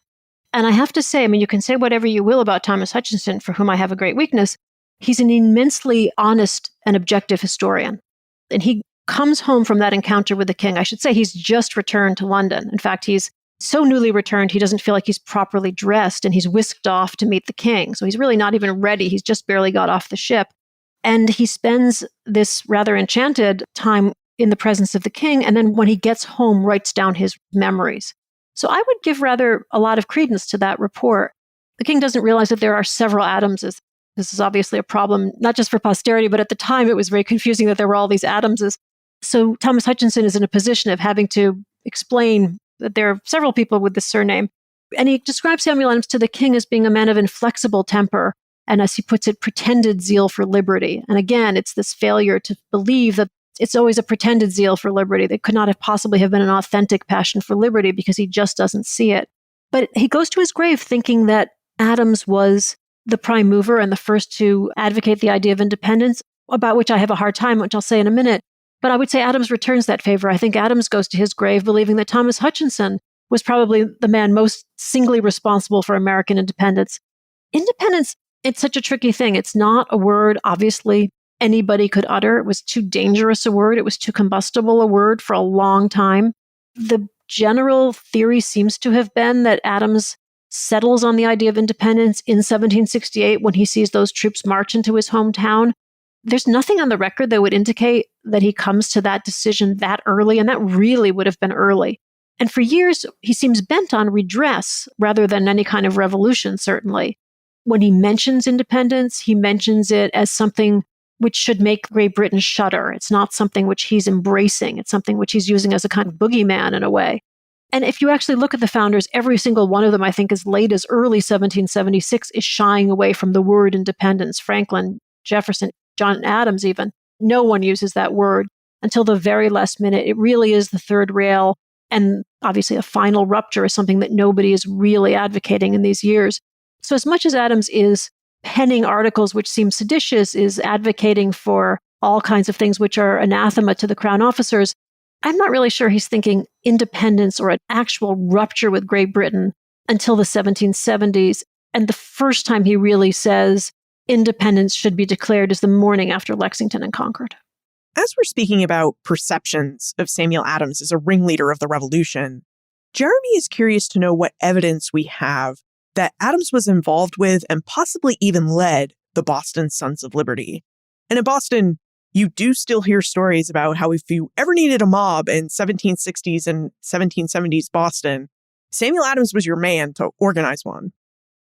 And I have to say, I mean, you can say whatever you will about Thomas Hutchinson, for whom I have a great weakness. He's an immensely honest and objective historian. And he comes home from that encounter with the king. I should say he's just returned to London. In fact, he's so newly returned, he doesn't feel like he's properly dressed and he's whisked off to meet the king. So he's really not even ready. He's just barely got off the ship. And he spends this rather enchanted time in the presence of the king. And then when he gets home, writes down his memories. So I would give rather a lot of credence to that report. The king doesn't realize that there are several Adamses. This is obviously a problem, not just for posterity, but at the time it was very confusing that there were all these Adamses. So Thomas Hutchinson is in a position of having to explain that there are several people with this surname. And he describes Samuel Adams to the king as being a man of inflexible temper, and as he puts it, pretended zeal for liberty. And again, it's this failure to believe that it's always a pretended zeal for liberty. That could not have possibly have been an authentic passion for liberty because he just doesn't see it. But he goes to his grave thinking that Adams was the prime mover and the first to advocate the idea of independence, about which I have a hard time, which I'll say in a minute. But I would say Adams returns that favor. I think Adams goes to his grave believing that Thomas Hutchinson was probably the man most singly responsible for American independence. Independence, it's such a tricky thing. It's not a word, obviously, anybody could utter. It was too dangerous a word. It was too combustible a word for a long time. The general theory seems to have been that Adams settles on the idea of independence in 1768 when he sees those troops march into his hometown. There's nothing on the record that would indicate that he comes to that decision that early, and that really would have been early. And for years, he seems bent on redress rather than any kind of revolution, certainly. When he mentions independence, he mentions it as something which should make Great Britain shudder. It's not something which he's embracing. It's something which he's using as a kind of boogeyman in a way. And if you actually look at the founders, every single one of them, I think, as late as early 1776, is shying away from the word independence. Franklin, Jefferson, John Adams even. No one uses that word until the very last minute. It really is the third rail. And obviously a final rupture is something that nobody is really advocating in these years. So as much as Adams is penning articles which seem seditious, is advocating for all kinds of things which are anathema to the crown officers, I'm not really sure he's thinking independence or an actual rupture with Great Britain until the 1770s. And the first time he really says, independence should be declared is the morning after Lexington and Concord. As we're speaking about perceptions of Samuel Adams as a ringleader of the Revolution, Jeremy is curious to know what evidence we have that Adams was involved with and possibly even led the Boston Sons of Liberty. And in Boston, you do still hear stories about how if you ever needed a mob in 1760s and 1770s Boston, Samuel Adams was your man to organize one.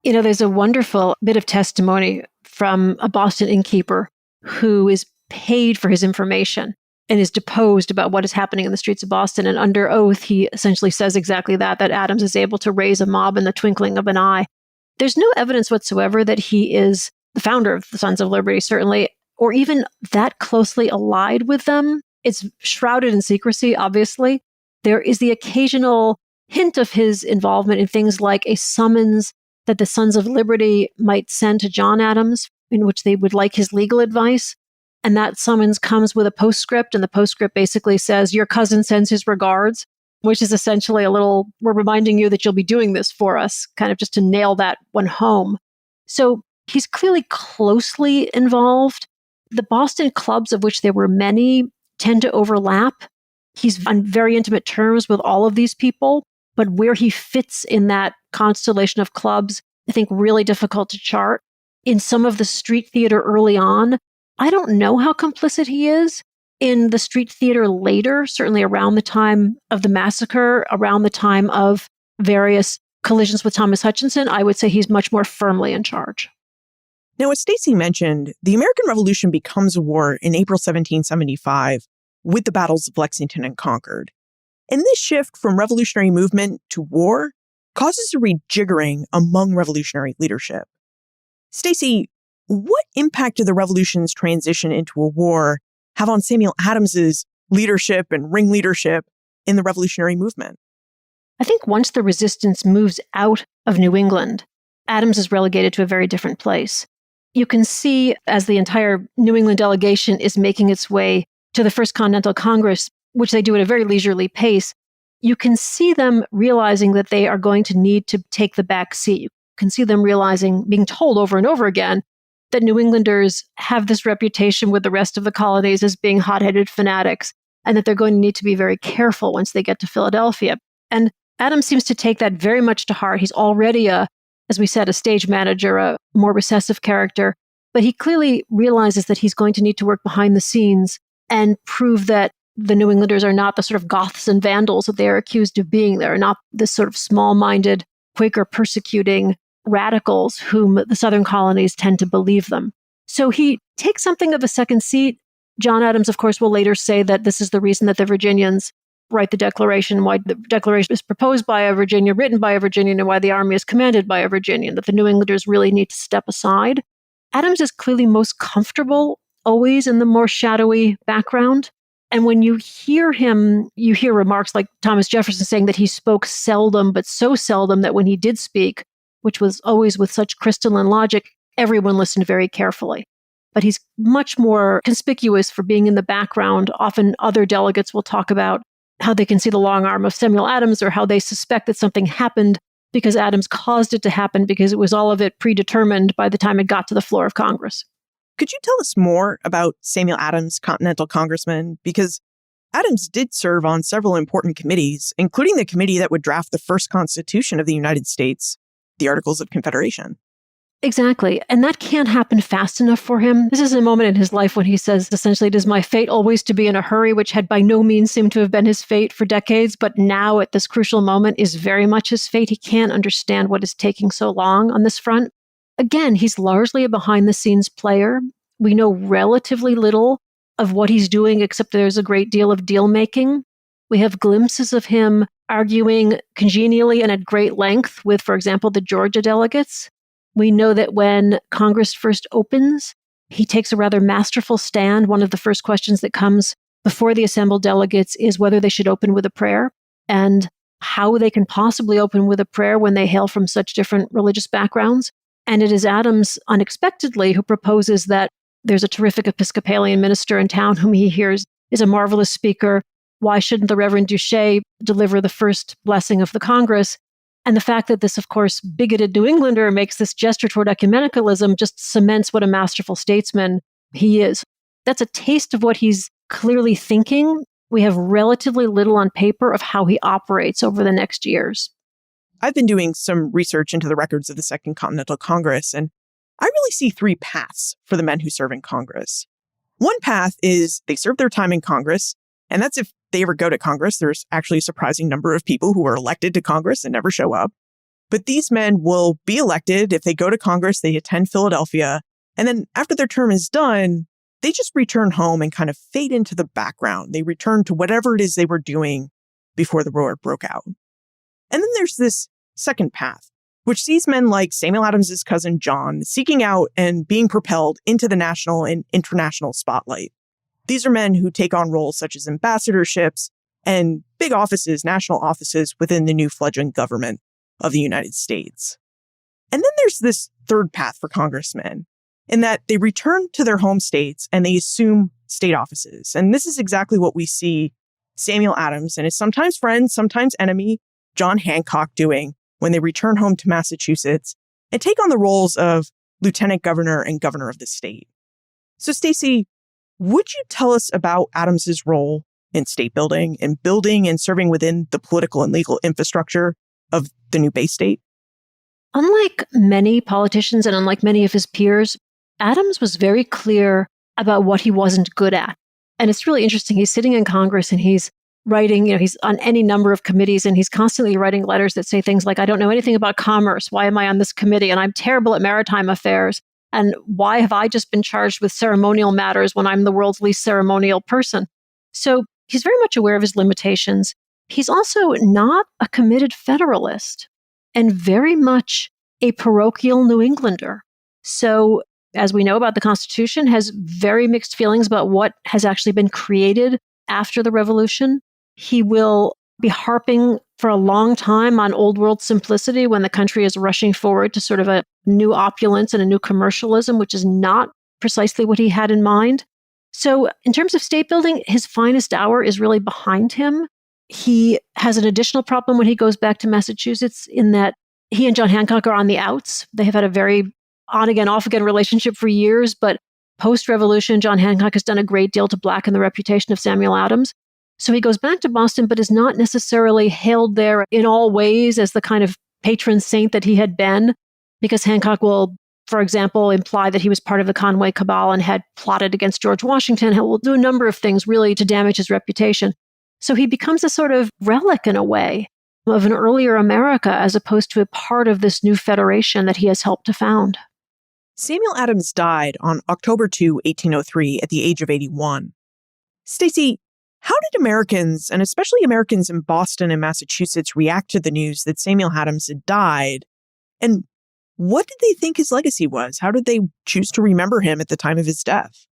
You know, there's a wonderful bit of testimony from a Boston innkeeper who is paid for his information and is deposed about what is happening in the streets of Boston. And under oath, he essentially says exactly that Adams is able to raise a mob in the twinkling of an eye. There's no evidence whatsoever that he is the founder of the Sons of Liberty, certainly, or even that closely allied with them. It's shrouded in secrecy, obviously. There is the occasional hint of his involvement in things like a summons that the Sons of Liberty might send to John Adams, in which they would like his legal advice. And that summons comes with a postscript, and the postscript basically says, your cousin sends his regards, which is essentially a little, we're reminding you that you'll be doing this for us, kind of just to nail that one home. So he's clearly closely involved. The Boston clubs, of which there were many, tend to overlap. He's on very intimate terms with all of these people, but where he fits in that constellation of clubs, I think really difficult to chart. In some of the street theater early on, I don't know how complicit he is. In the street theater later, certainly around the time of the massacre, around the time of various collisions with Thomas Hutchinson, I would say he's much more firmly in charge. Now, as Stacey mentioned, the American Revolution becomes a war in April 1775 with the battles of Lexington and Concord. And this shift from revolutionary movement to war causes a rejiggering among revolutionary leadership. Stacey, what impact did the revolution's transition into a war have on Samuel Adams's leadership and ring leadership in the revolutionary movement? I think once the resistance moves out of New England, Adams is relegated to a very different place. You can see as the entire New England delegation is making its way to the First Continental Congress, which they do at a very leisurely pace, you can see them realizing that they are going to need to take the back seat. You can see them realizing, being told over and over again, that New Englanders have this reputation with the rest of the colonies as being hot-headed fanatics, and that they're going to need to be very careful once they get to Philadelphia. And Adams seems to take that very much to heart. He's already as we said, a stage manager, a more recessive character, but he clearly realizes that he's going to need to work behind the scenes and prove that the New Englanders are not the sort of Goths and Vandals that they are accused of being. They're not this sort of small-minded, Quaker persecuting radicals whom the Southern colonies tend to believe them. So he takes something of a second seat. John Adams, of course, will later say that this is the reason that the Virginians write the Declaration, why the Declaration is proposed by a Virginian, written by a Virginian, and why the army is commanded by a Virginian, that the New Englanders really need to step aside. Adams is clearly most comfortable always in the more shadowy background. And when you hear him, you hear remarks like Thomas Jefferson saying that he spoke seldom, but so seldom that when he did speak, which was always with such crystalline logic, everyone listened very carefully. But he's much more conspicuous for being in the background. Often other delegates will talk about how they can see the long arm of Samuel Adams, or how they suspect that something happened because Adams caused it to happen, because it was all of it predetermined by the time it got to the floor of Congress. Could you tell us more about Samuel Adams, Continental Congressman? Because Adams did serve on several important committees, including the committee that would draft the first Constitution of the United States, the Articles of Confederation. Exactly. And that can't happen fast enough for him. This is a moment in his life when he says, essentially, it is my fate always to be in a hurry, which had by no means seemed to have been his fate for decades, but now at this crucial moment is very much his fate. He can't understand what is taking so long on this front. Again, he's largely a behind-the-scenes player. We know relatively little of what he's doing, except there's a great deal of deal-making. We have glimpses of him arguing congenially and at great length with, for example, the Georgia delegates. We know that when Congress first opens, he takes a rather masterful stand. One of the first questions that comes before the assembled delegates is whether they should open with a prayer, and how they can possibly open with a prayer when they hail from such different religious backgrounds. And it is Adams, unexpectedly, who proposes that there's a terrific Episcopalian minister in town whom he hears is a marvelous speaker. Why shouldn't the Reverend Duché deliver the first blessing of the Congress? And the fact that this, of course, bigoted New Englander makes this gesture toward ecumenicalism just cements what a masterful statesman he is. That's a taste of what he's clearly thinking. We have relatively little on paper of how he operates over the next years. I've been doing some research into the records of the Second Continental Congress, and I really see three paths for the men who serve in Congress. One path is they serve their time in Congress, and that's if they ever go to Congress. There's actually a surprising number of people who are elected to Congress and never show up. But these men will be elected. If they go to Congress, they attend Philadelphia, and then after their term is done, they just return home and kind of fade into the background. They return to whatever it is they were doing before the war broke out. And then there's this second path, which sees men like Samuel Adams's cousin John seeking out and being propelled into the national and international spotlight. These are men who take on roles such as ambassadorships and big offices, national offices within the new fledgling government of the United States. And then there's this third path for congressmen, in that they return to their home states and they assume state offices. And this is exactly what we see Samuel Adams and his sometimes friend, sometimes enemy, John Hancock doing when they return home to Massachusetts and take on the roles of lieutenant governor and governor of the state. So, Stacey, would you tell us about Adams's role in state building and serving within the political and legal infrastructure of the new Bay State? Unlike many politicians and unlike many of his peers, Adams was very clear about what he wasn't good at. And it's really interesting. He's sitting in Congress and he's writing, he's on any number of committees and he's constantly writing letters that say things like, I don't know anything about commerce. Why am I on this committee? And I'm terrible at maritime affairs. And why have I just been charged with ceremonial matters when I'm the world's least ceremonial person? So he's very much aware of his limitations. He's also not a committed Federalist and very much a parochial New Englander. So as we know about the Constitution, has very mixed feelings about what has actually been created after the Revolution. He will be harping for a long time on old world simplicity when the country is rushing forward to sort of a new opulence and a new commercialism, which is not precisely what he had in mind. So in terms of state building, his finest hour is really behind him. He has an additional problem when he goes back to Massachusetts in that he and John Hancock are on the outs. They have had a very on-again, off-again relationship for years, but post-revolution, John Hancock has done a great deal to blacken the reputation of Samuel Adams. So he goes back to Boston, but is not necessarily hailed there in all ways as the kind of patron saint that he had been, because Hancock will, for example, imply that he was part of the Conway Cabal and had plotted against George Washington. He will do a number of things really to damage his reputation. So he becomes a sort of relic in a way of an earlier America as opposed to a part of this new federation that he has helped to found. Samuel Adams died on October 2, 1803, at the age of 81. Stacey, how did Americans, and especially Americans in Boston and Massachusetts, react to the news that Samuel Adams had died? And what did they think his legacy was? How did they choose to remember him at the time of his death?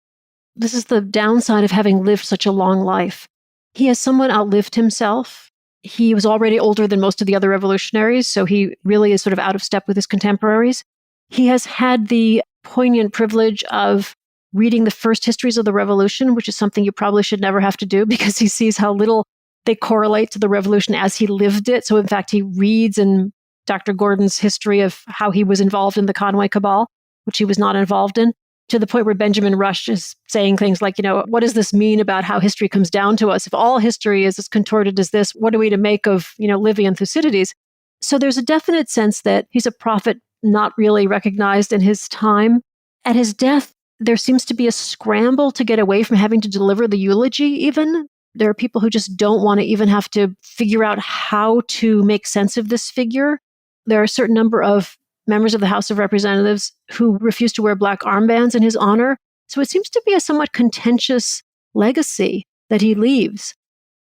This is the downside of having lived such a long life. He has somewhat outlived himself. He was already older than most of the other revolutionaries, so he really is sort of out of step with his contemporaries. He has had the poignant privilege of reading the first histories of the revolution, which is something you probably should never have to do because he sees how little they correlate to the revolution as he lived it. So in fact, he reads in Dr. Gordon's history of how he was involved in the Conway Cabal, which he was not involved in, to the point where Benjamin Rush is saying things like, what does this mean about how history comes down to us? If all history is as contorted as this, what are we to make of, Livy and Thucydides? So there's a definite sense that he's a prophet not really recognized in his time. At his death, there seems to be a scramble to get away from having to deliver the eulogy even. There are people who just don't want to even have to figure out how to make sense of this figure. There are a certain number of members of the House of Representatives who refuse to wear black armbands in his honor. So it seems to be a somewhat contentious legacy that he leaves.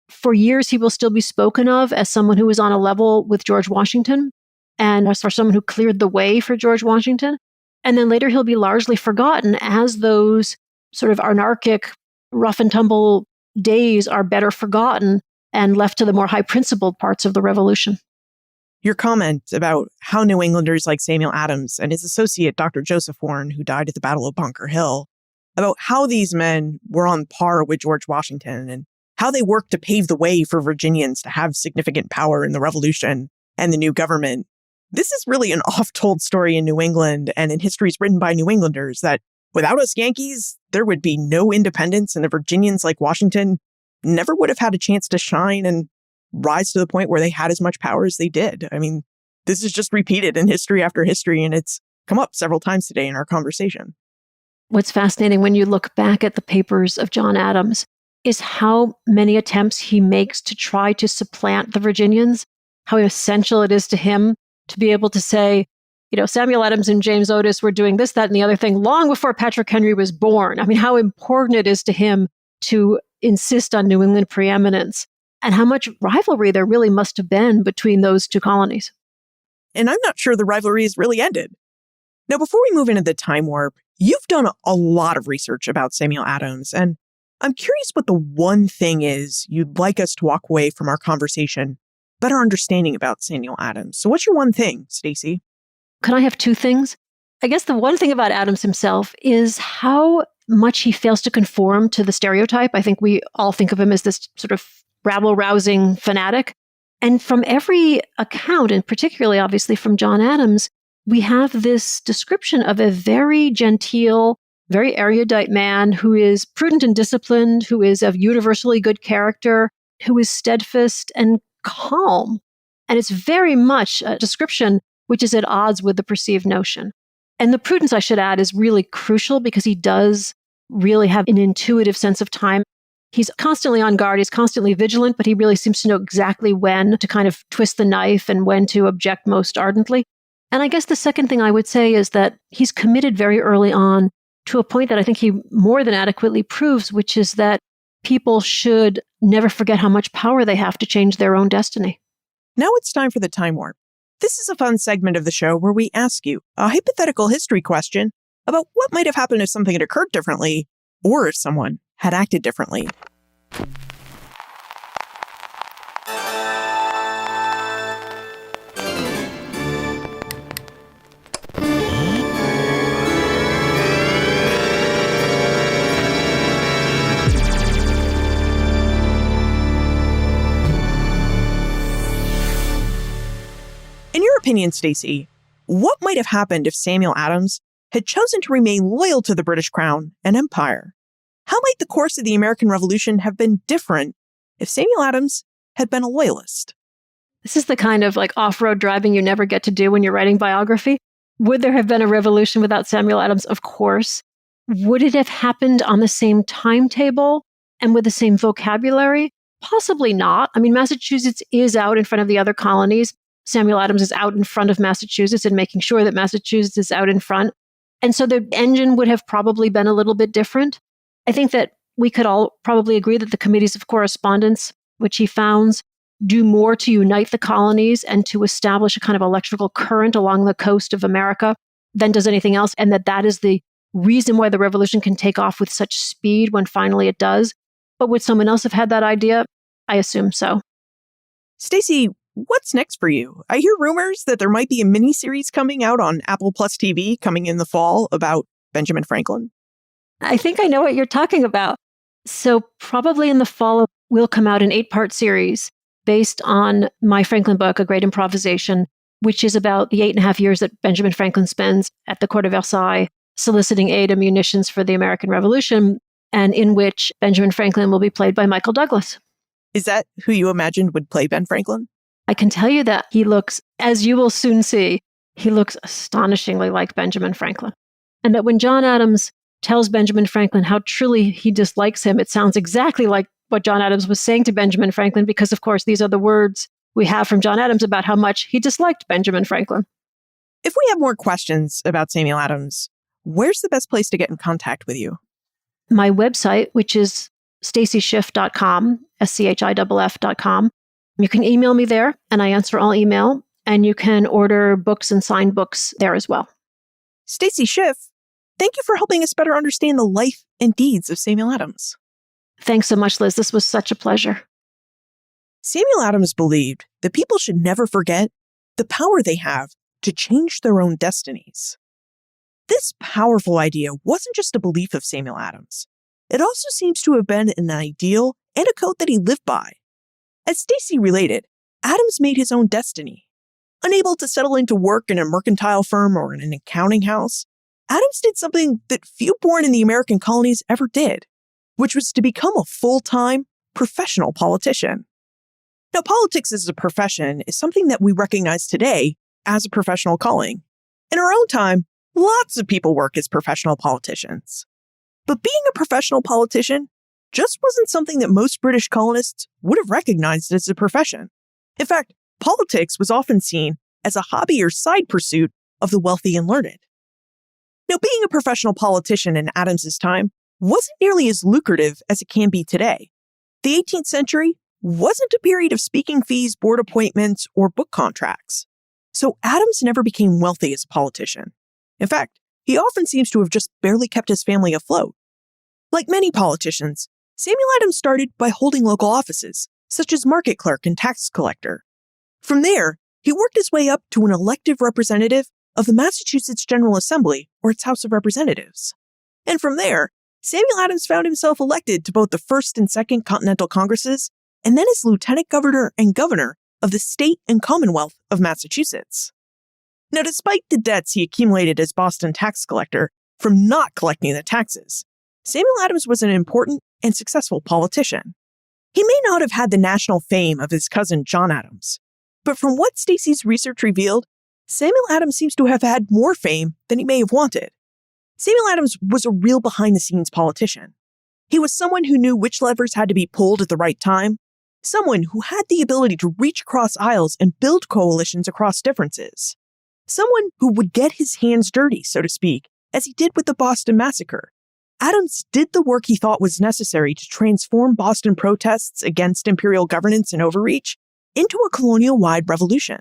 For years, he will still be spoken of as someone who was on a level with George Washington and as for someone who cleared the way for George Washington. And then later he'll be largely forgotten as those sort of anarchic, rough and tumble days are better forgotten and left to the more high-principled parts of the revolution. Your comment about how New Englanders like Samuel Adams and his associate, Dr. Joseph Warren, who died at the Battle of Bunker Hill, about how these men were on par with George Washington and how they worked to pave the way for Virginians to have significant power in the Revolution, and the new government. This is really an oft-told story in New England and in histories written by New Englanders that without us Yankees, there would be no independence, and the Virginians like Washington never would have had a chance to shine and rise to the point where they had as much power as they did. I mean, this is just repeated in history after history, and it's come up several times today in our conversation. What's fascinating when you look back at the papers of John Adams is how many attempts he makes to try to supplant the Virginians, how essential it is to him to be able to say, Samuel Adams and James Otis were doing this, that, and the other thing long before Patrick Henry was born. I mean, how important it is to him to insist on New England preeminence and how much rivalry there really must have been between those two colonies. And I'm not sure the rivalry has really ended. Now, before we move into the time warp, you've done a lot of research about Samuel Adams, and I'm curious what the one thing is you'd like us to walk away from our conversation better understanding about Samuel Adams. So what's your one thing, Stacey? Can I have two things? I guess the one thing about Adams himself is how much he fails to conform to the stereotype. I think we all think of him as this sort of rabble-rousing fanatic. And from every account, and particularly obviously from John Adams, we have this description of a very genteel, very erudite man who is prudent and disciplined, who is of universally good character, who is steadfast and calm. And it's very much a description which is at odds with the perceived notion. And the prudence, I should add, is really crucial because he does really have an intuitive sense of time. He's constantly on guard, he's constantly vigilant, but he really seems to know exactly when to kind of twist the knife and when to object most ardently. And I guess the second thing I would say is that he's committed very early on to a point that I think he more than adequately proves, which is that people should never forget how much power they have to change their own destiny. Now it's time for the time warp. This is a fun segment of the show where we ask you a hypothetical history question about what might have happened if something had occurred differently or if someone had acted differently. In your opinion, Stacey, what might have happened if Samuel Adams had chosen to remain loyal to the British Crown and Empire? How might the course of the American Revolution have been different if Samuel Adams had been a loyalist? This is the kind of off-road driving you never get to do when you're writing biography. Would there have been a revolution without Samuel Adams? Of course. Would it have happened on the same timetable and with the same vocabulary? Possibly not. I mean, Massachusetts is out in front of the other colonies. Samuel Adams is out in front of Massachusetts and making sure that Massachusetts is out in front. And so the engine would have probably been a little bit different. I think that we could all probably agree that the committees of correspondence, which he founds, do more to unite the colonies and to establish a kind of electrical current along the coast of America than does anything else. And that is the reason why the revolution can take off with such speed when finally it does. But would someone else have had that idea? I assume so. Stacey, what's next for you? I hear rumors that there might be a miniseries coming out on Apple Plus TV coming in the fall about Benjamin Franklin. I think I know what you're talking about. So probably in the fall, will come out an 8-part series based on my Franklin book, A Great Improvisation, which is about the 8.5 years that Benjamin Franklin spends at the court of Versailles, soliciting aid and munitions for the American Revolution, and in which Benjamin Franklin will be played by Michael Douglas. Is that who you imagined would play Ben Franklin? I can tell you that he looks, as you will soon see, he looks astonishingly like Benjamin Franklin. And that when John Adams tells Benjamin Franklin how truly he dislikes him, it sounds exactly like what John Adams was saying to Benjamin Franklin, because, of course, these are the words we have from John Adams about how much he disliked Benjamin Franklin. If we have more questions about Samuel Adams, where's the best place to get in contact with you? My website, which is staceyschiff.com, SCHIFF.com. You can email me there, and I answer all email, and you can order books and signed books there as well. Stacey Schiff, thank you for helping us better understand the life and deeds of Samuel Adams. Thanks so much, Liz. This was such a pleasure. Samuel Adams believed that people should never forget the power they have to change their own destinies. This powerful idea wasn't just a belief of Samuel Adams. It also seems to have been an ideal and a code that he lived by. As Stacey related, Adams made his own destiny, Unable to settle into work in a mercantile firm or in an accounting house, Adams did something that few born in the American colonies ever did, which was to become a full-time professional politician. Now, politics as a profession is something that we recognize today as a professional calling. In our own time, lots of people work as professional politicians. But being a professional politician just wasn't something that most British colonists would have recognized as a profession. In fact, politics was often seen as a hobby or side pursuit of the wealthy and learned. Now, being a professional politician in Adams's time wasn't nearly as lucrative as it can be today. The 18th century wasn't a period of speaking fees, board appointments, or book contracts. So Adams never became wealthy as a politician. In fact, he often seems to have just barely kept his family afloat. Like many politicians, Samuel Adams started by holding local offices, such as market clerk and tax collector. From there, he worked his way up to an elective representative of the Massachusetts General Assembly, or its House of Representatives. And from there, Samuel Adams found himself elected to both the First and Second Continental Congresses, and then as Lieutenant Governor and Governor of the state and Commonwealth of Massachusetts. Now, despite the debts he accumulated as Boston tax collector from not collecting the taxes, Samuel Adams was an important and successful politician. He may not have had the national fame of his cousin John Adams, but from what Stacy's research revealed, Samuel Adams seems to have had more fame than he may have wanted. Samuel Adams was a real behind-the-scenes politician. He was someone who knew which levers had to be pulled at the right time, someone who had the ability to reach across aisles and build coalitions across differences, someone who would get his hands dirty, so to speak, as he did with the Boston Massacre. Adams did the work he thought was necessary to transform Boston protests against imperial governance and overreach into a colonial-wide revolution.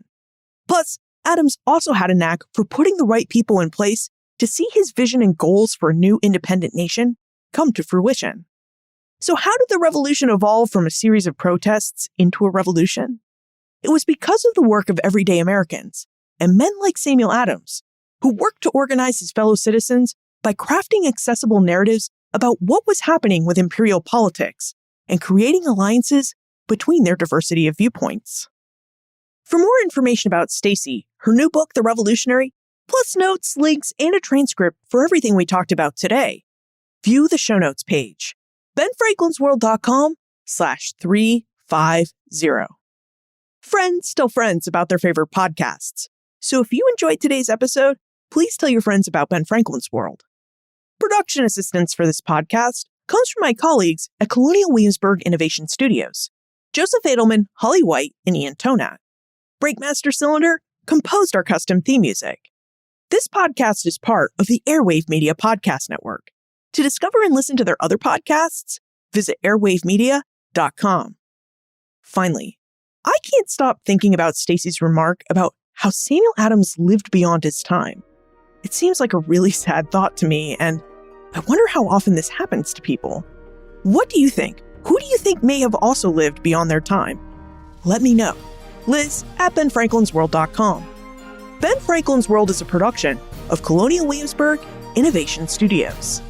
Plus, Adams also had a knack for putting the right people in place to see his vision and goals for a new independent nation come to fruition. So how did the revolution evolve from a series of protests into a revolution? It was because of the work of everyday Americans and men like Samuel Adams, who worked to organize his fellow citizens by crafting accessible narratives about what was happening with imperial politics and creating alliances between their diversity of viewpoints. For more information about Stacy, her new book, The Revolutionary, plus notes, links, and a transcript for everything we talked about today, view the show notes page, benfranklinsworld.com/350. Friends tell friends about their favorite podcasts. So if you enjoyed today's episode, please tell your friends about Ben Franklin's World. Production assistance for this podcast comes from my colleagues at Colonial Williamsburg Innovation Studios, Joseph Edelman, Holly White, and Ian Tonat. Breakmaster Cylinder composed our custom theme music. This podcast is part of the Airwave Media Podcast Network. To discover and listen to their other podcasts, visit airwavemedia.com. Finally, I can't stop thinking about Stacy's remark about how Samuel Adams lived beyond his time. It seems like a really sad thought to me, and I wonder how often this happens to people. What do you think? Who do you think may have also lived beyond their time? Let me know. Liz at benfranklinsworld.com. Ben Franklin's World is a production of Colonial Williamsburg Innovation Studios.